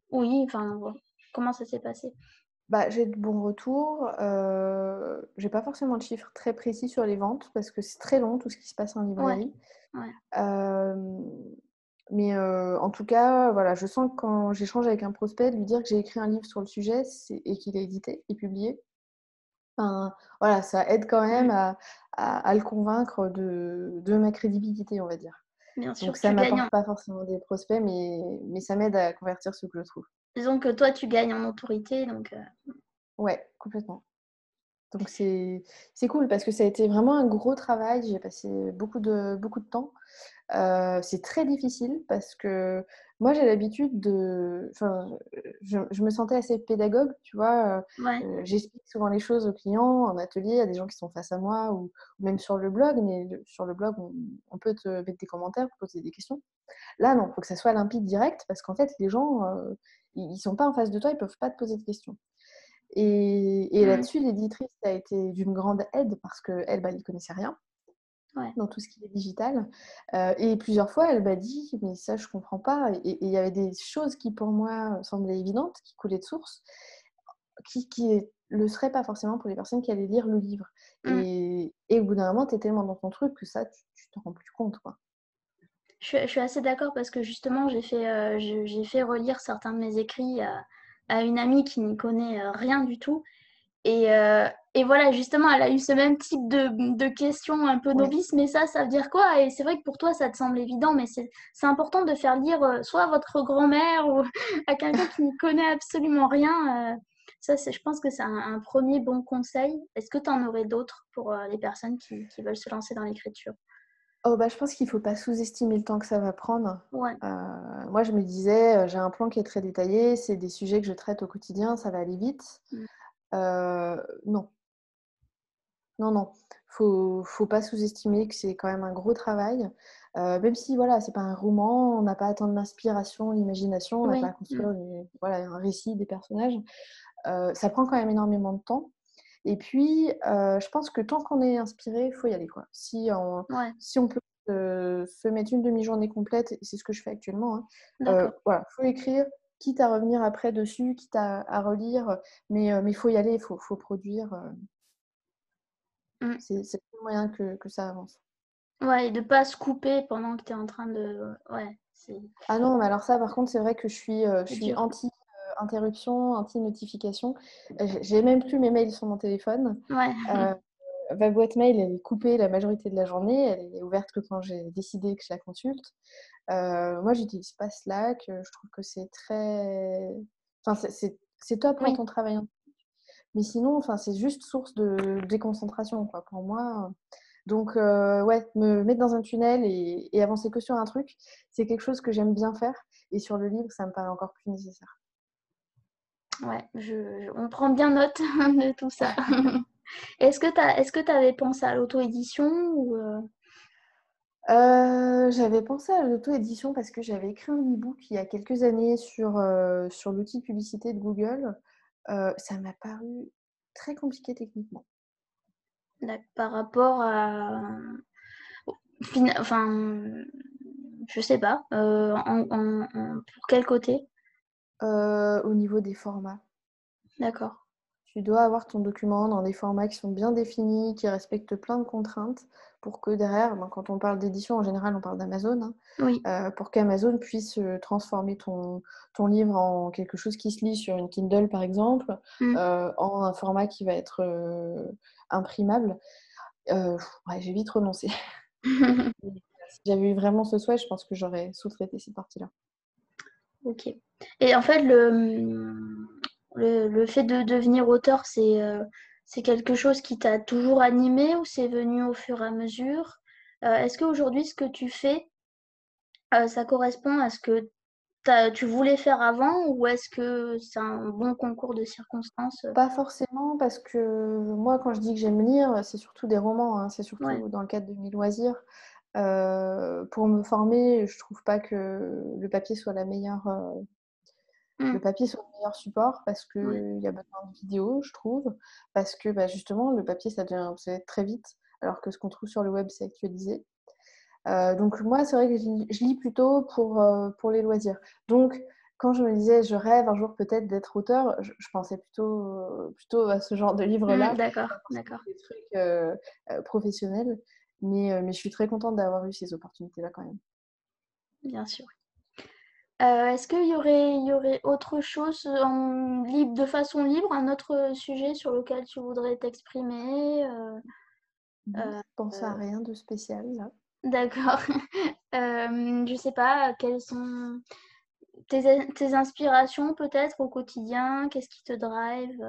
Speaker 1: oui, enfin, ouais. Comment ça s'est passé?
Speaker 2: Bah, j'ai de bons retours, j'ai pas forcément de chiffres très précis sur les ventes parce que c'est très long tout ce qui se passe en
Speaker 1: Ouais,
Speaker 2: librairie.
Speaker 1: ouais.
Speaker 2: Hem, mais en tout cas, voilà, je sens que quand j'échange avec un prospect, de lui dire que j'ai écrit un livre sur le sujet et qu'il est édité et publié. Enfin, voilà, ça aide quand même
Speaker 1: Mmh.
Speaker 2: à le convaincre de ma crédibilité, on va dire.
Speaker 1: Bien
Speaker 2: Donc
Speaker 1: sûr,
Speaker 2: ça
Speaker 1: tu gagnes en
Speaker 2: m'apporte pas forcément des prospects, mais ça m'aide à convertir ceux que je trouve.
Speaker 1: disons que toi, tu gagnes en autorité, donc
Speaker 2: Ouais, complètement. Donc c'est cool parce que ça a été vraiment un gros travail. J'ai passé beaucoup de temps. C'est très difficile parce que moi, j'ai l'habitude enfin, je me sentais assez pédagogue, tu vois?
Speaker 1: ouais.
Speaker 2: J'explique souvent les choses aux clients en atelier, à des gens qui sont face à moi ou même sur le blog, mais sur le blog, on peut te mettre des commentaires, poser des questions. Là, non, il faut que ça soit limpide, direct parce qu'en fait, les gens, ils sont pas en face de toi, ils peuvent pas te poser de questions. Et
Speaker 1: Mmh.
Speaker 2: là-dessus, l'éditrice a été d'une grande aide parce qu'elle, bah, elle y connaissait rien
Speaker 1: Ouais.
Speaker 2: dans tout ce qui est digital. Et plusieurs fois, elle m'a dit: «Mais ça, je comprends pas» et il y avait des choses qui, pour moi, semblaient évidentes, qui coulaient de source, qui le seraient pas forcément pour les personnes qui allaient lire le livre.
Speaker 1: Mmh.
Speaker 2: Et au bout d'un moment, tu es tellement dans ton truc que ça, tu t'en rends plus compte, quoi.
Speaker 1: Je suis assez d'accord parce que justement, j'ai fait relire certains de mes écrits à une amie qui n'y connaît rien du tout. Et voilà, justement, elle a eu ce même type de questions un peu
Speaker 2: Ouais.
Speaker 1: novices, mais ça veut dire quoi? Et c'est vrai que pour toi, ça te semble évident, mais c'est important de faire lire soit à votre grand-mère ou à quelqu'un qui n'y connaît absolument rien. Je pense que c'est un premier bon conseil. Est-ce que tu en aurais d'autres pour les personnes qui veulent se lancer dans l'écriture?
Speaker 2: Oh, bah, je pense qu'il ne faut pas sous-estimer le temps que ça va prendre.
Speaker 1: Ouais.
Speaker 2: Moi, je me disais, j'ai un plan qui est très détaillé, c'est des sujets que je traite au quotidien, ça va aller vite.
Speaker 1: Mm.
Speaker 2: Non, non, non, faut pas sous-estimer que c'est quand même un gros travail. Même si voilà, c'est pas un roman, on n'a pas à attendre l'inspiration, l'imagination, on n'a pas
Speaker 1: Oui.
Speaker 2: à
Speaker 1: Mm.
Speaker 2: construire voilà, un récit des personnages. Ça prend quand même énormément de temps. Et puis, je pense que tant qu'on est inspiré, il faut y aller, quoi.
Speaker 1: Ouais,
Speaker 2: Si on peut se mettre une demi-journée complète, et c'est ce que je fais actuellement, hein,
Speaker 1: d'accord.
Speaker 2: voilà, faut écrire, quitte à revenir après dessus, quitte à relire, mais il faut y aller, il faut produire.
Speaker 1: Mm.
Speaker 2: C'est le seul moyen que ça avance.
Speaker 1: Ouais, et de pas se couper pendant que tu es en train de... Ouais,
Speaker 2: Ah non, mais alors ça, par contre, c'est vrai que je
Speaker 1: c'est
Speaker 2: suis
Speaker 1: dur.
Speaker 2: anti-interruption, anti-notification. J'ai même plus mes mails sur mon téléphone.
Speaker 1: Ouais.
Speaker 2: Euh, Ma boîte mail, elle est coupée la majorité de la journée. Elle est ouverte que quand j'ai décidé que je la consulte. Moi, j'utilise pas Slack. Je trouve que c'est très... Enfin, c'est top quand
Speaker 1: Oui.
Speaker 2: on travaille. Mais sinon, enfin, c'est juste source de déconcentration, quoi, pour moi. Donc, ouais, me mettre dans un tunnel et avancer que sur un truc, c'est quelque chose que j'aime bien faire. Et sur le livre, ça me paraît encore plus nécessaire.
Speaker 1: Ouais, on prend bien note de tout ça. Est-ce que tu avais pensé à l'auto-édition ou
Speaker 2: J'avais pensé à l'auto-édition parce que j'avais écrit un e-book il y a quelques années sur l'outil de publicité de Google. Ça m'a paru très compliqué techniquement.
Speaker 1: par rapport à... Enfin, je sais pas. Pour quel côté?
Speaker 2: Au niveau des formats.
Speaker 1: D'accord.
Speaker 2: Tu dois avoir ton document dans des formats qui sont bien définis, qui respectent plein de contraintes pour que derrière, ben, quand on parle d'édition, en général, on parle d'Amazon, hein,
Speaker 1: Oui.
Speaker 2: pour qu'Amazon puisse transformer ton livre en quelque chose qui se lit sur une Kindle, par exemple,
Speaker 1: Mm.
Speaker 2: en un format qui va être imprimable. Ouais, j'ai vite renoncé. Si j'avais eu vraiment ce souhait, je pense que j'aurais sous-traité cette partie-là.
Speaker 1: Ok. Et en fait, le fait de devenir auteur, c'est quelque chose qui t'a toujours animé ou c'est venu au fur et à mesure? Est-ce qu'aujourd'hui, ce que tu fais, ça correspond à ce que tu voulais faire avant ou est-ce que c'est un bon concours de circonstances?
Speaker 2: Pas forcément, parce que moi, quand je dis que j'aime lire, c'est surtout des romans, hein, c'est
Speaker 1: Ouais.
Speaker 2: surtout dans le cadre de mes loisirs. Pour me former, je trouve pas que le
Speaker 1: Mm.
Speaker 2: papier soit le meilleur support parce
Speaker 1: Ouais.
Speaker 2: qu'il y a besoin de vidéos, je trouve. Parce que bah, justement, le papier, ça va très vite, alors que ce qu'on trouve sur le web, c'est actualisé. Donc moi, c'est vrai que je lis plutôt pour les loisirs. Donc, quand je me disais, je rêve un jour peut-être d'être auteur, je pensais plutôt à ce genre de
Speaker 1: Mm,
Speaker 2: livre-là,
Speaker 1: d'accord,
Speaker 2: pas forcément
Speaker 1: d'accord,
Speaker 2: des trucs professionnels. Mais je suis très contente d'avoir eu ces opportunités-là quand même.
Speaker 1: bien sûr. Est-ce il y aurait autre chose de façon libre, un autre sujet sur lequel tu voudrais t'exprimer?
Speaker 2: Non, je
Speaker 1: Euh,
Speaker 2: pense à
Speaker 1: euh,
Speaker 2: rien de spécial là.
Speaker 1: d'accord. Je sais pas, quelles sont tes inspirations peut-être au quotidien? Qu'est-ce qui te drive?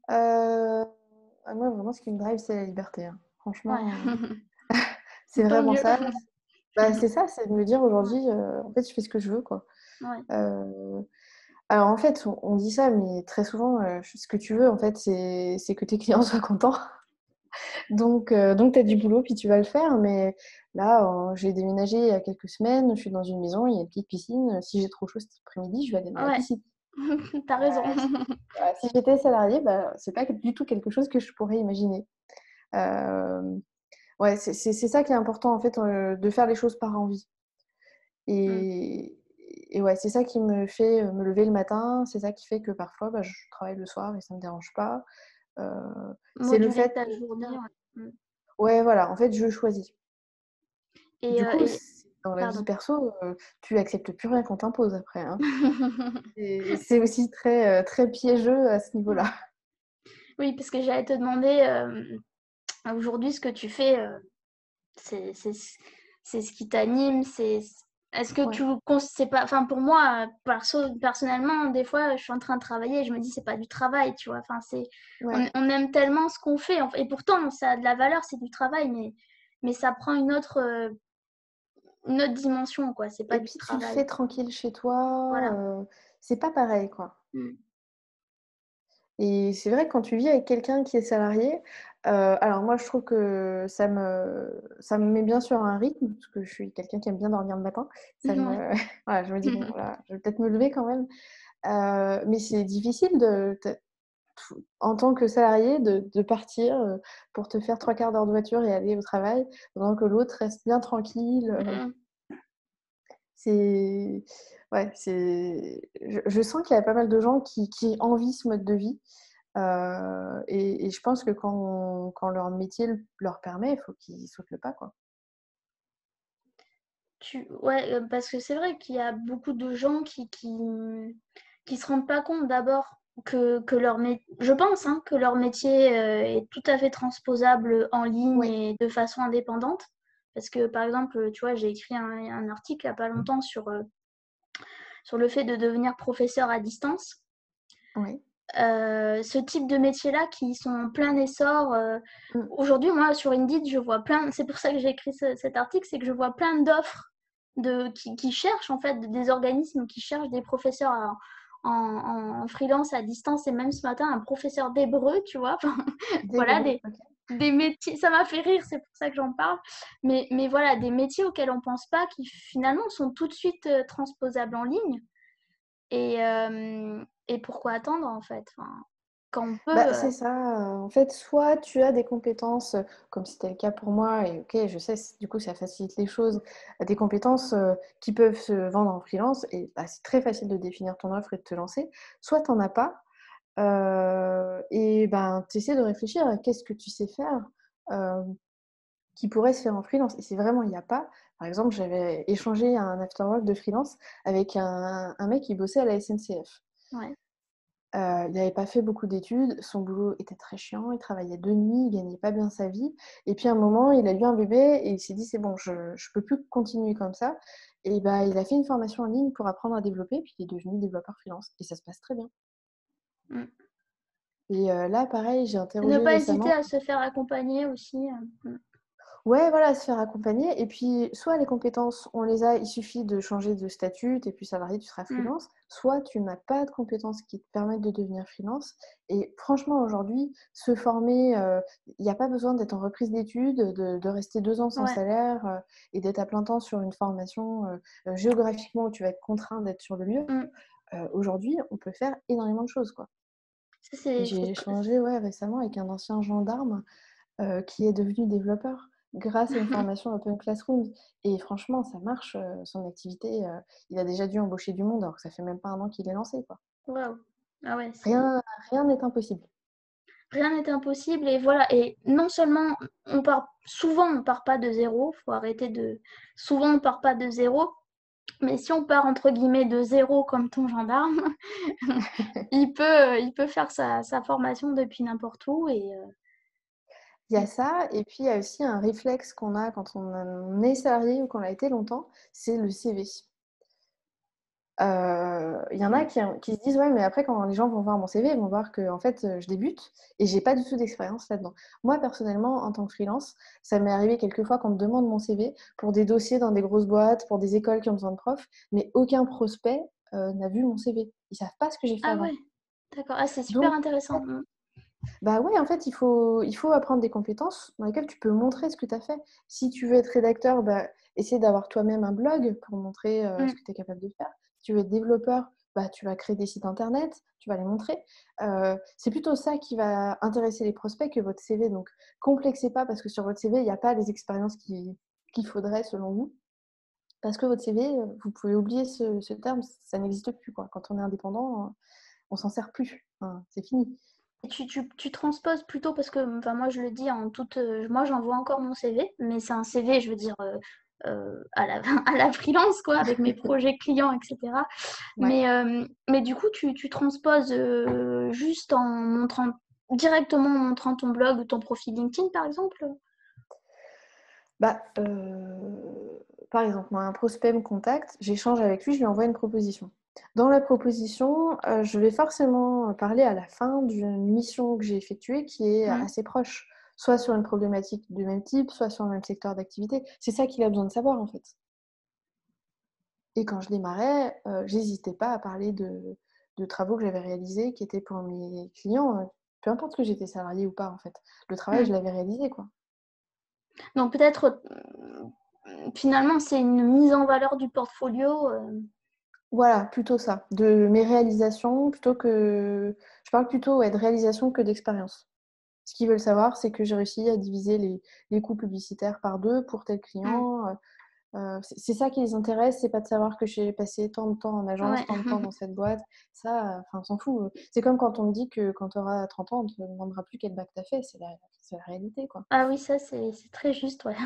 Speaker 2: Moi, vraiment, ce qui me drive, c'est la liberté, hein.
Speaker 1: Ouais,
Speaker 2: Franchement, c'est
Speaker 1: tant
Speaker 2: vraiment
Speaker 1: mieux.
Speaker 2: ça. Bah, c'est ça, c'est de me dire
Speaker 1: Ouais,
Speaker 2: aujourd'hui, en fait, je fais ce que je veux, quoi.
Speaker 1: ouais,
Speaker 2: Euh, Alors en fait, on dit ça, mais très souvent, ce que tu veux, en fait, c'est que tes clients soient contents. Donc tu as du boulot, puis tu vas le faire. Mais là, j'ai déménagé il y a quelques semaines, je suis dans une maison, il y a une petite piscine. Si j'ai trop chaud cet après-midi, je vais aller dans la
Speaker 1: ouais,
Speaker 2: piscine.
Speaker 1: t'as raison.
Speaker 2: Si, voilà, si j'étais salariée, bah, c'est pas du tout quelque chose que je pourrais imaginer. Euh, ouais, c'est ça qui est important, en fait, de faire les choses par envie.
Speaker 1: Mm.
Speaker 2: Et, et ouais, c'est ça qui me fait me lever le matin, c'est ça qui fait que parfois bah, je travaille le soir et ça me dérange pas. Euh, c'est le
Speaker 1: Moduler
Speaker 2: fait
Speaker 1: ta
Speaker 2: de
Speaker 1: journée,
Speaker 2: dire,
Speaker 1: ouais. Mm.
Speaker 2: ouais, voilà, en fait, je choisis.
Speaker 1: Et,
Speaker 2: Du coup,
Speaker 1: et
Speaker 2: dans la vie
Speaker 1: pardon.
Speaker 2: perso, tu acceptes plus rien qu'on t'impose après, hein. C'est aussi très, très piégeux à ce niveau-là.
Speaker 1: Oui, parce que j'allais te demander, aujourd'hui, ce que tu fais, c'est c'est c c'est ce qui t'anime, est-ce que
Speaker 2: Ouais,
Speaker 1: tu c'est pas enfin, pour moi, personnellement, des fois, je suis en train de travailler et je me dis: «C'est pas du travail», tu vois? Enfin,
Speaker 2: ouais.
Speaker 1: on aime tellement ce qu'on fait, et pourtant ça a de la valeur, c'est du travail, mais ça prend une autre dimension, quoi, c'est pas
Speaker 2: Et
Speaker 1: du
Speaker 2: puis tu le
Speaker 1: travail.
Speaker 2: fais tranquille chez toi,
Speaker 1: Voilà.
Speaker 2: c'est pas pareil, quoi.
Speaker 1: Mmh.
Speaker 2: Et c'est vrai que quand tu vis avec quelqu'un qui est salarié, alors moi je trouve que ça me met bien sur un rythme, parce que je suis quelqu'un qui aime bien dormir le matin. Ça
Speaker 1: Ouais.
Speaker 2: me voilà, je me dis: «Bon là, je vais peut-être me lever quand même». Mais c'est difficile en tant que salarié de partir, pour te faire 3/4 d'heure de voiture et aller au travail, pendant que l'autre reste bien tranquille,
Speaker 1: Mmh.
Speaker 2: c'est ouais, je sens qu'il y a pas mal de gens qui envient ce mode de vie, et je pense que quand leur métier leur permet, il faut qu'ils sautent le pas, quoi.
Speaker 1: Ouais, parce que c'est vrai qu'il y a beaucoup de gens qui se rendent pas compte d'abord que leur métier, je pense, hein, que leur métier, est tout à fait transposable en ligne
Speaker 2: Ouais,
Speaker 1: et de façon indépendante. Parce que, par exemple, tu vois, j'ai écrit un article il y a pas longtemps sur le fait de devenir professeur à distance.
Speaker 2: ouais.
Speaker 1: Ce type de métiers-là qui sont en plein essor,
Speaker 2: Mmh.
Speaker 1: aujourd'hui, moi, sur Indeed, je vois plein, c'est pour ça que j'ai écrit cet article, c'est que je vois plein d'offres qui cherchent, en fait, des organismes qui cherchent des professeurs en freelance à distance, et même ce matin, un professeur d'hébreu, tu vois? Enfin, voilà,
Speaker 2: D'hébreu, OK.
Speaker 1: des métiers, ça m'a fait rire, c'est pour ça que j'en parle, mais voilà, des métiers auxquels on pense pas, qui finalement sont tout de suite, transposables en ligne. Et pourquoi attendre, en fait? Enfin, quand on
Speaker 2: Bah,
Speaker 1: peut,
Speaker 2: c'est ça, en fait, soit tu as des compétences, comme c'était le cas pour moi et OK, je sais, du coup, ça facilite les choses, des compétences, qui peuvent se vendre en freelance et bah, c'est très facile de définir ton offre et de te lancer. Soit tu en as pas, et ben, tu essaies de réfléchir à qu'est-ce que tu sais faire, hem, qui pourrait se faire en freelance et si vraiment il y a pas, par exemple, j'avais échangé un after work de freelance avec un mec qui bossait à la SNCF.
Speaker 1: ouais.
Speaker 2: Il n'avait pas fait beaucoup d'études, son boulot était très chiant, il travaillait de nuit, il gagnait pas bien sa vie et puis à un moment, il a eu un bébé et il s'est dit: «C'est bon, je peux plus continuer comme ça» et bah, il a fait une formation en ligne pour apprendre à développer, puis il est devenu développeur freelance et ça se passe très bien
Speaker 1: Mmh.
Speaker 2: et là, pareil, j'ai
Speaker 1: Ne
Speaker 2: interrogé
Speaker 1: pas hésiter
Speaker 2: récemment.
Speaker 1: à se faire accompagner aussi,
Speaker 2: Ouais, voilà, se faire accompagner et puis soit les compétences, on les a, il suffit de changer de statut, tu es plus salarié, tu seras
Speaker 1: mmh.
Speaker 2: freelance, soit tu n'as pas de compétences qui te permettent de devenir freelance et franchement, aujourd'hui, se former, il n'y a pas besoin d'être en reprise d'études, de rester 2 ans sans
Speaker 1: Ouais.
Speaker 2: salaire, et d'être à plein temps sur une formation, géographiquement où tu vas être contraint d'être sur le lieu.
Speaker 1: Mmh.
Speaker 2: Aujourd'hui, on peut faire énormément de choses, quoi
Speaker 1: Ça,
Speaker 2: et
Speaker 1: c'est
Speaker 2: j'ai
Speaker 1: c'est tr
Speaker 2: échangé, ouais, récemment avec un ancien gendarme qui est devenu développeur grâce à une formation Open Classrooms et franchement ça marche, son activité, il a déjà dû embaucher du monde alors que ça fait même pas 1 an qu'il est lancé, quoi.
Speaker 1: waouh! Ah ouais,
Speaker 2: Rien rien n'est impossible.
Speaker 1: rien n'est impossible, et voilà, et non seulement on part pas de zéro, faut arrêter de souvent on part pas de zéro, mais si on part entre guillemets «de zéro» comme ton gendarme, il peut faire sa formation depuis n'importe où,
Speaker 2: Il y a ça et puis il y a aussi un réflexe qu'on a quand on est salarié ou qu'on l'a été longtemps, c'est le CV. Il y en a
Speaker 1: mmh,
Speaker 2: qui se disent: «Ouais, mais après quand les gens vont voir mon CV, ils vont voir qu'en fait, je débute et j'ai pas du tout d'expérience là-dedans». Moi, personnellement, en tant que freelance, ça m'est arrivé quelques fois qu'on me demande mon CV pour des dossiers dans des grosses boîtes, pour des écoles qui ont besoin de profs, mais aucun prospect, n'a vu mon CV. Ils savent pas ce que j'ai fait
Speaker 1: ah
Speaker 2: avant.
Speaker 1: ouais, d'accord, ah c'est super
Speaker 2: Donc
Speaker 1: intéressant, mmh,
Speaker 2: bah, ouais, en fait, il faut apprendre des compétences dans lesquelles tu peux montrer ce que tu as fait. Si tu veux être rédacteur, bah, essaie d'avoir toi-même un blog pour montrer, ce
Speaker 1: mmh,
Speaker 2: que tu es capable de faire. Si tu veux être développeur, bah, tu vas créer des sites internet, tu vas les montrer. C'est plutôt ça qui va intéresser les prospects que votre CV, donc complexez pas parce que sur votre CV, il y a pas les expériences qu'il faudrait selon vous. Parce que votre CV, vous pouvez oublier ce terme, ça n'existe plus, quoi. Quand on est indépendant, on s'en sert plus. Enfin, c'est fini.
Speaker 1: et tu transposes plutôt, parce que, enfin, moi je le dis en toute, moi j'envoie encore mon CV, mais c'est un CV, je veux dire, à la, à la freelance, quoi, avec mes projets clients, etc.
Speaker 2: Ouais.
Speaker 1: Mais du coup, tu transposes juste en montrant, directement en montrant ton blog ou ton profil LinkedIn, par exemple?
Speaker 2: Bah, par exemple, moi, un prospect me contacte, j'échange avec lui, je lui envoie une proposition. Dans la proposition, je vais forcément parler à la fin d'une mission que j'ai effectuée qui est
Speaker 1: Mm.
Speaker 2: assez proche, soit sur une problématique du même type, soit sur le même secteur d'activité. C'est ça qu'il a besoin de savoir, en fait. Et quand je démarrais, j'hésitais pas à parler de travaux que j'avais réalisés qui étaient pour mes clients, peu importe que j'étais salariée ou pas, en fait. Le travail,
Speaker 1: Mm.
Speaker 2: je l'avais réalisé, quoi.
Speaker 1: Donc peut-être, finalement, c'est une mise en valeur du portfolio.
Speaker 2: Voilà, plutôt ça, de mes réalisations plutôt que je parle plutôt, ouais, de réalisation que d'expérience. Ce qu'ils veulent savoir, c'est que j'ai réussi à diviser les coûts publicitaires par 2 pour tel
Speaker 1: Mm.
Speaker 2: client, c'est ça qui les intéresse, c'est pas de savoir que j'ai passé tant de temps en agence,
Speaker 1: Ouais.
Speaker 2: tant de temps dans cette boîte. Ça, enfin, on s'en fout. C'est comme quand on me dit que quand tu auras 30 ans, on te demandera plus quel bac tu as fait, c'est la réalité, quoi.
Speaker 1: Ah oui, ça c'est très juste, ouais.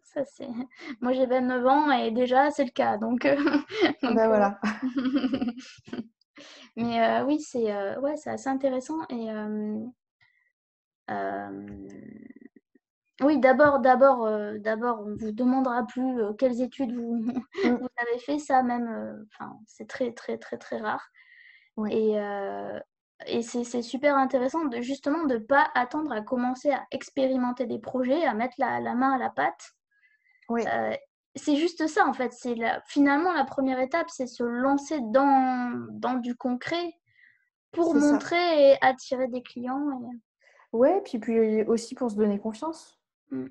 Speaker 1: Ça c'est. Moi j'ai 29 ans et déjà c'est le cas, donc donc
Speaker 2: Bah, voilà.
Speaker 1: mais oui, ouais, c'est assez intéressant et hem, oui, d'abord, on vous demandera plus, quelles études vous
Speaker 2: Mmh,
Speaker 1: vous avez fait, ça même, enfin, c'est très, très, très, très rare
Speaker 2: ouais,
Speaker 1: et heu et c'est super intéressant de justement de pas attendre à commencer à expérimenter des projets, à mettre la main à la pâte.
Speaker 2: ouais,
Speaker 1: Heu, c'est juste ça en fait, c'est finalement la première étape, c'est se lancer dans du concret pour
Speaker 2: c'est ça.
Speaker 1: montrer et attirer des clients et
Speaker 2: Ouais, puis aussi pour se donner confiance.
Speaker 1: mmh,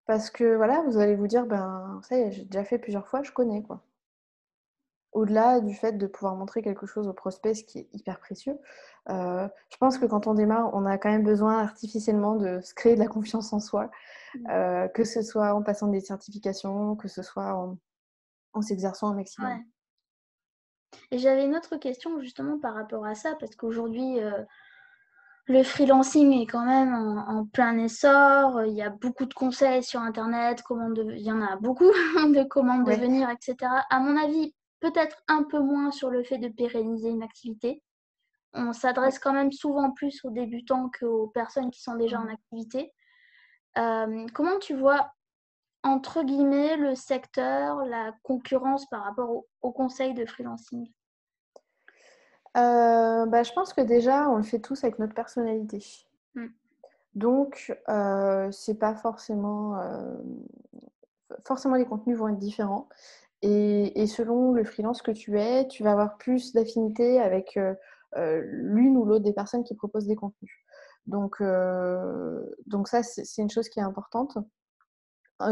Speaker 2: Parce que voilà, vous allez vous dire: «Ben, ça y est, j'ai déjà fait plusieurs fois, je connais, quoi». Au-delà du fait de pouvoir montrer quelque chose au prospect, ce qui est hyper précieux, je pense que quand on démarre, on a quand même besoin artificiellement de se créer de la confiance en soi,
Speaker 1: mmh,
Speaker 2: que ce soit en passant des certifications, que ce soit en s'exerçant un maximum.
Speaker 1: ouais. Et j'avais une autre question justement par rapport à ça, parce qu'aujourd'hui, le freelancing est quand même en plein essor, il y a beaucoup de conseils sur internet, il y en a beaucoup de comment
Speaker 2: Ouais,
Speaker 1: devenir et cetera. À mon avis, peut-être un peu moins sur le fait de pérenniser une activité. On
Speaker 2: ouais.
Speaker 1: s'adresse quand même souvent plus aux débutants qu'aux personnes qui sont déjà en
Speaker 2: Mmh.
Speaker 1: activité. Comment tu vois, entre guillemets, «le secteur», la concurrence par rapport aux conseils de freelancing?
Speaker 2: Bah, je pense que déjà, on le fait tous avec notre personnalité.
Speaker 1: Mmh.
Speaker 2: Donc c'est pas forcément, forcément les contenus vont être différents et selon le freelance que tu es, tu vas avoir plus d'affinité avec, l'une ou l'autre des personnes qui proposent des contenus. Donc ça, c'est une chose qui est importante.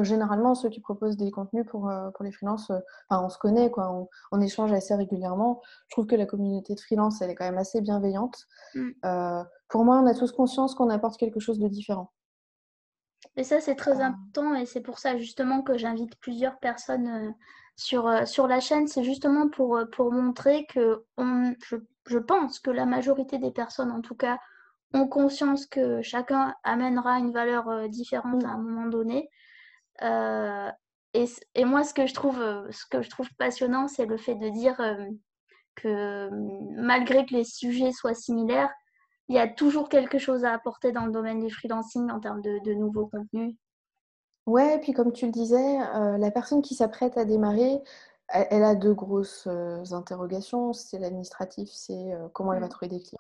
Speaker 2: Généralement, ceux qui proposent des contenus pour les freelances, enfin, on se connaît, quoi, on échange assez régulièrement. Je trouve que la communauté de freelance, elle est quand même assez bienveillante.
Speaker 1: Mmh.
Speaker 2: Pour moi, on a tous conscience qu'on apporte quelque chose de différent.
Speaker 1: Et ça, c'est très
Speaker 2: Heu,
Speaker 1: important et c'est pour ça justement que j'invite plusieurs personnes, sur la chaîne. C'est justement pour montrer je pense que la majorité des personnes, en tout cas, ont conscience que chacun amènera une valeur, différente à
Speaker 2: mmh,
Speaker 1: un moment donné. Heu et moi, ce que je trouve passionnant, c'est le fait de dire, que, malgré que les sujets soient similaires, il y a toujours quelque chose à apporter dans le domaine du freelancing en termes de nouveaux contenus.
Speaker 2: ouais, et puis comme tu le disais, la personne qui s'apprête à démarrer, elle a 2 grosses, interrogations. C'est l'administratif, c'est, comment elle va
Speaker 1: Mmh.
Speaker 2: trouver des clients.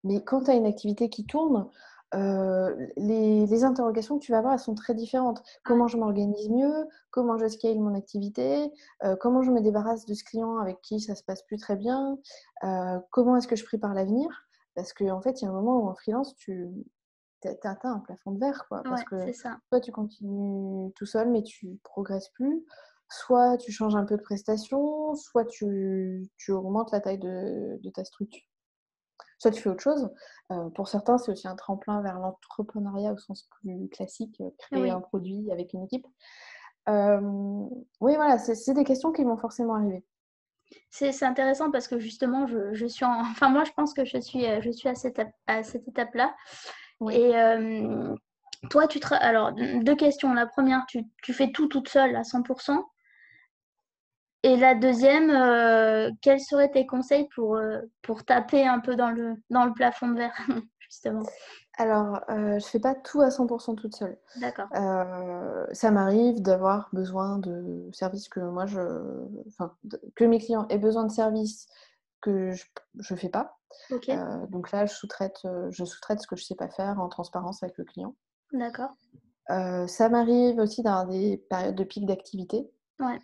Speaker 2: Mais quand tu as une activité qui tourne, les interrogations que tu vas avoir, elles sont très différentes.
Speaker 1: Ouais,
Speaker 2: Comment je m'organise mieux? Comment je scale mon activité? Comment je me débarrasse de ce client avec qui ça se passe plus très bien? Comment est-ce que je prépare l'avenir? Parce qu'en fait, il y a un moment où en freelance, tu atteint un plafond de verre, quoi. Parce
Speaker 1: ouais,
Speaker 2: que
Speaker 1: c'est ça.
Speaker 2: soit tu continues tout seul, mais tu progresses plus, soit tu changes un peu de prestation, soit tu augmentes la taille de ta structure. Soit tu fais autre chose. Pour certains, c'est aussi un tremplin vers l'entrepreneuriat au sens plus classique, créer un
Speaker 1: Oui,
Speaker 2: produit avec une équipe. Oui, voilà, c'est des questions qui vont forcément arriver.
Speaker 1: c'est intéressant parce que justement je suis en enfin moi je pense que je suis à cette étape-là
Speaker 2: Oui.
Speaker 1: et Toi, alors, deux questions. La première, tu fais tout toute seule à 100%. Et la deuxième, quels seraient tes conseils pour taper un peu dans le plafond de verre, justement?
Speaker 2: Alors, je fais pas tout à 100% toute seule.
Speaker 1: D'accord.
Speaker 2: Ça m'arrive d'avoir besoin de services que moi que mes clients aient besoin de services que je fais pas.
Speaker 1: Ok,
Speaker 2: Donc là, je sous-traite ce que je sais pas faire en transparence avec le client.
Speaker 1: d'accord.
Speaker 2: Ça m'arrive aussi d'avoir des périodes de pic d'activité.
Speaker 1: Ouais.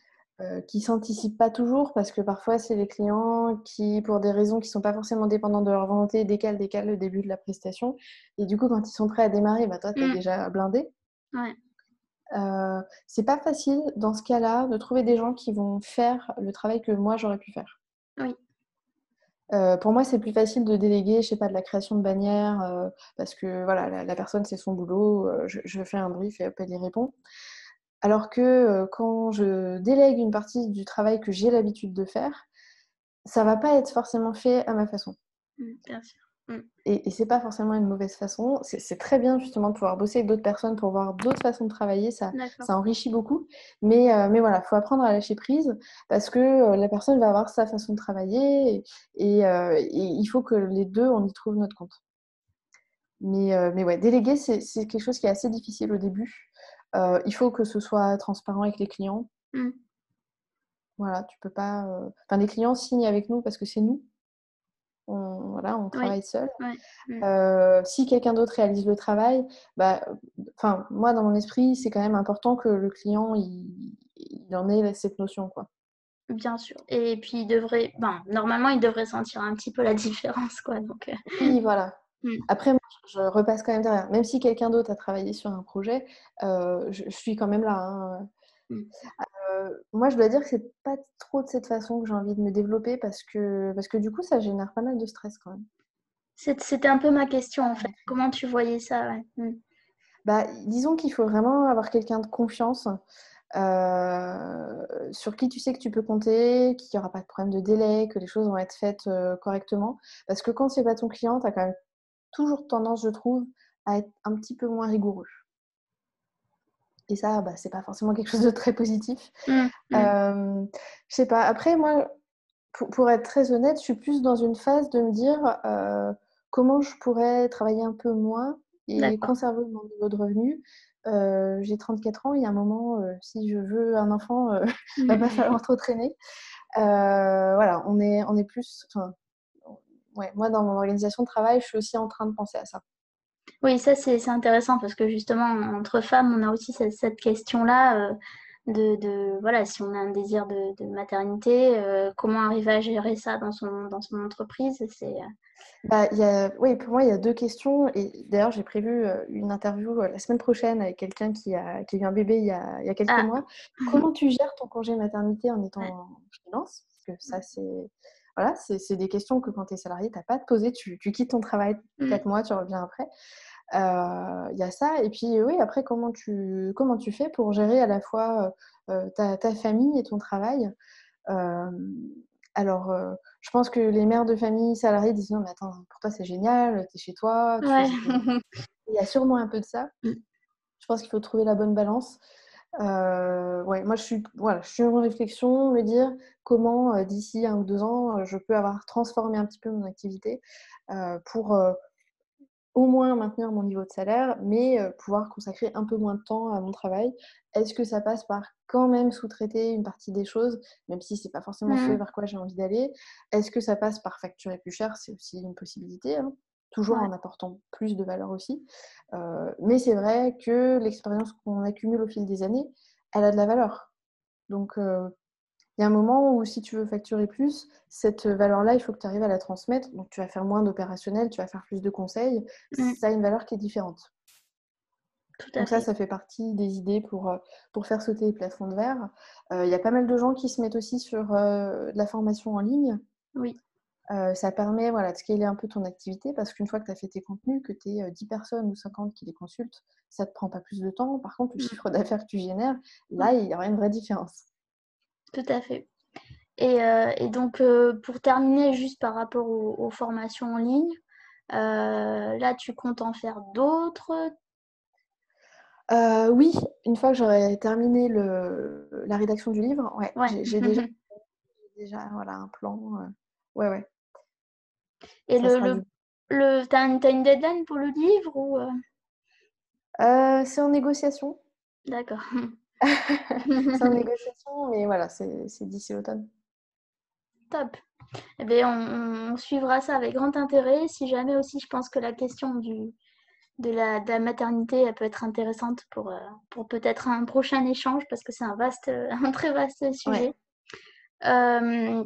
Speaker 2: Qui s'anticipent pas toujours parce que parfois c'est les clients qui, pour des raisons qui sont pas forcément dépendantes de leur volonté, décalent le début de la prestation et du coup quand ils sont prêts à démarrer, toi tu as
Speaker 1: Mm.
Speaker 2: déjà blindé.
Speaker 1: Ouais.
Speaker 2: C'est pas facile dans ce cas-là de trouver des gens qui vont faire le travail que moi j'aurais pu faire.
Speaker 1: Oui.
Speaker 2: Pour moi, c'est plus facile de déléguer, je sais pas, de la création de bannières, parce que voilà, la personne c'est son boulot, je fais un brief et hop, elle y répond. Alors que, quand je délègue une partie du travail que j'ai l'habitude de faire, ça va pas être forcément fait à ma façon.
Speaker 1: Bien sûr. Mm.
Speaker 2: Et c'est pas forcément une mauvaise façon. C'est très bien justement de pouvoir bosser avec d'autres personnes pour voir d'autres façons de travailler,
Speaker 1: D'accord.
Speaker 2: ça enrichit beaucoup. Mais voilà, faut apprendre à lâcher prise parce que, la personne va avoir sa façon de travailler et il faut que les 2 on y trouve notre compte. Mais ouais, déléguer, c'est quelque chose qui est assez difficile au début. Il faut que ce soit transparent avec les clients.
Speaker 1: Mm.
Speaker 2: Voilà, tu peux pas, enfin les clients signent avec nous parce que c'est nous. On
Speaker 1: Oui.
Speaker 2: travaille seuls.
Speaker 1: Ouais. Mm.
Speaker 2: Si quelqu'un d'autre réalise le travail, enfin moi dans mon esprit, c'est quand même important que le client il en ait cette notion, quoi.
Speaker 1: Bien sûr. Et puis, normalement, il devrait sentir un petit peu la différence, quoi. Donc,
Speaker 2: Oui, voilà.
Speaker 1: mm.
Speaker 2: Après moi, je repasse quand même derrière. Même si quelqu'un d'autre a travaillé sur un projet, je suis quand même là, hein.
Speaker 1: Mm.
Speaker 2: Moi, je dois dire que c'est pas trop de cette façon que j'ai envie de me développer parce que du coup, ça génère pas mal de stress quand même.
Speaker 1: C'était un peu ma question, en fait. Comment tu voyais ça? Ouais. Mm.
Speaker 2: Disons qu'il faut vraiment avoir quelqu'un de confiance, sur qui tu sais que tu peux compter, qu'il y aura pas de problème de délai, que les choses vont être faites, correctement. Parce que quand c'est pas ton client, tu as quand même toujours tendance, je trouve, à être un petit peu moins rigoureux et ça, c'est pas forcément quelque chose de très positif.
Speaker 1: Mm. Mm.
Speaker 2: Je sais pas, après moi, pour être très honnête, je suis plus dans une phase de me dire, comment je pourrais travailler un peu moins et
Speaker 1: D'accord.
Speaker 2: conserver mon niveau de revenu. J'ai 34 ans, il y a un moment, si je veux un enfant, va pas falloir trop traîner. Voilà, on est plus enfin, ouais, moi dans mon organisation de travail, je suis aussi en train de penser à ça.
Speaker 1: Oui, ça c'est intéressant parce que justement, entre femmes, on a aussi cette question-là voilà, si on a un désir de maternité, comment arriver à gérer ça dans son entreprise,
Speaker 2: Oui, pour moi, il y a 2 questions et d'ailleurs, j'ai prévu, une interview, la semaine prochaine avec quelqu'un qui a eu un bébé il y a quelques
Speaker 1: Ah,
Speaker 2: mois. Comment tu gères ton congé maternité en
Speaker 1: ouais.
Speaker 2: étant freelance? Parce que ça, voilà, c'est des questions que quand tu es salarié, tu as pas à te poser. Tu quittes ton travail
Speaker 1: Mm.
Speaker 2: 4 mois, tu reviens après. Il y a ça et puis, oui, après comment tu fais pour gérer à la fois, ta famille et ton travail? Hem, alors, je pense que les mères de famille salariées disent: «Non mais attends, pour toi c'est génial, tu es chez toi, tu
Speaker 1: Ouais.
Speaker 2: choisis ton». Il y a sûrement un peu de ça.
Speaker 1: Mm.
Speaker 2: Je pense qu'il faut trouver la bonne balance. Ouais, moi je suis en réflexion, me dire comment, d'ici 1 ou 2 ans, je peux avoir transformé un petit peu mon activité, pour, au moins maintenir mon niveau de salaire, mais pouvoir consacrer un peu moins de temps à mon travail. Est-ce que ça passe par quand même sous-traiter une partie des choses, même si c'est pas forcément ce
Speaker 1: Mm.
Speaker 2: vers quoi j'ai envie d'aller? Est-ce que ça passe par facturer plus cher? C'est aussi une possibilité, hein, toujours
Speaker 1: Ouais.
Speaker 2: en apportant plus de valeur aussi. Mais c'est vrai que l'expérience qu'on accumule au fil des années, elle a de la valeur. Donc il y a un moment où si tu veux facturer plus, cette valeur-là, il faut que tu arrives à la transmettre. Donc tu vas faire moins d'opérationnel, tu vas faire plus de conseils.
Speaker 1: Mm.
Speaker 2: Ça a une valeur qui est différente.
Speaker 1: Tout à
Speaker 2: Donc ça,
Speaker 1: fait.
Speaker 2: ça fait partie des idées pour faire sauter les plafonds de verre. Il y a pas mal de gens qui se mettent aussi sur, de la formation en ligne.
Speaker 1: Oui.
Speaker 2: Ça permet, voilà, de scaler un peu ton activité parce qu'une fois que tu as fait tes contenus, que tu aies, 10 personnes ou 50 qui les consultent, ça te prend pas plus de temps. Par contre, le
Speaker 1: Mm.
Speaker 2: chiffre d'affaires que tu génères, là,
Speaker 1: Ouais.
Speaker 2: il y aura une vraie différence.
Speaker 1: Tout à fait. Et donc, pour terminer, juste par rapport aux formations en ligne, là, tu comptes en faire d'autres?
Speaker 2: Oui, une fois que j'aurai terminé la rédaction du livre, ouais,
Speaker 1: Ouais.
Speaker 2: j'ai déjà voilà, un plan. Ouais, ouais,
Speaker 1: Et
Speaker 2: ça sera du.
Speaker 1: t'as une deadline pour le livre ou
Speaker 2: C'est en négociation.
Speaker 1: D'accord.
Speaker 2: C'est en négociation, mais voilà, c'est d'ici l'automne.
Speaker 1: Top. Eh bien, on suivra ça avec grand intérêt. Si jamais aussi, je pense que la question de la maternité, elle peut être intéressante pour peut-être un prochain échange parce que c'est un très vaste
Speaker 2: Ouais.
Speaker 1: sujet. Euh,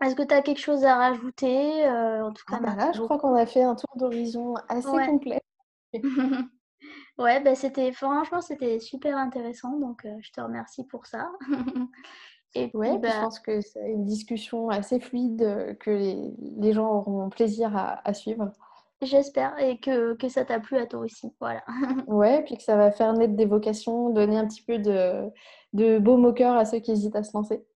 Speaker 1: Est-ce que tu as quelque chose à rajouter? En tout
Speaker 2: Ah
Speaker 1: cas,
Speaker 2: bah là,
Speaker 1: merci
Speaker 2: je crois
Speaker 1: beaucoup.
Speaker 2: qu'on a fait un tour d'horizon assez
Speaker 1: Ouais.
Speaker 2: complet.
Speaker 1: Ouais, bah franchement, c'était super intéressant, donc je te remercie pour ça. Et puis,
Speaker 2: Ouais, puis je
Speaker 1: bah,
Speaker 2: pense que c'est une discussion assez fluide que les gens auront plaisir à suivre.
Speaker 1: j'espère et que ça t'a plu à toi aussi. Voilà.
Speaker 2: Ouais, puis que ça va faire naître des vocations, donner un petit peu de baume au cœur à ceux qui hésitent à se lancer.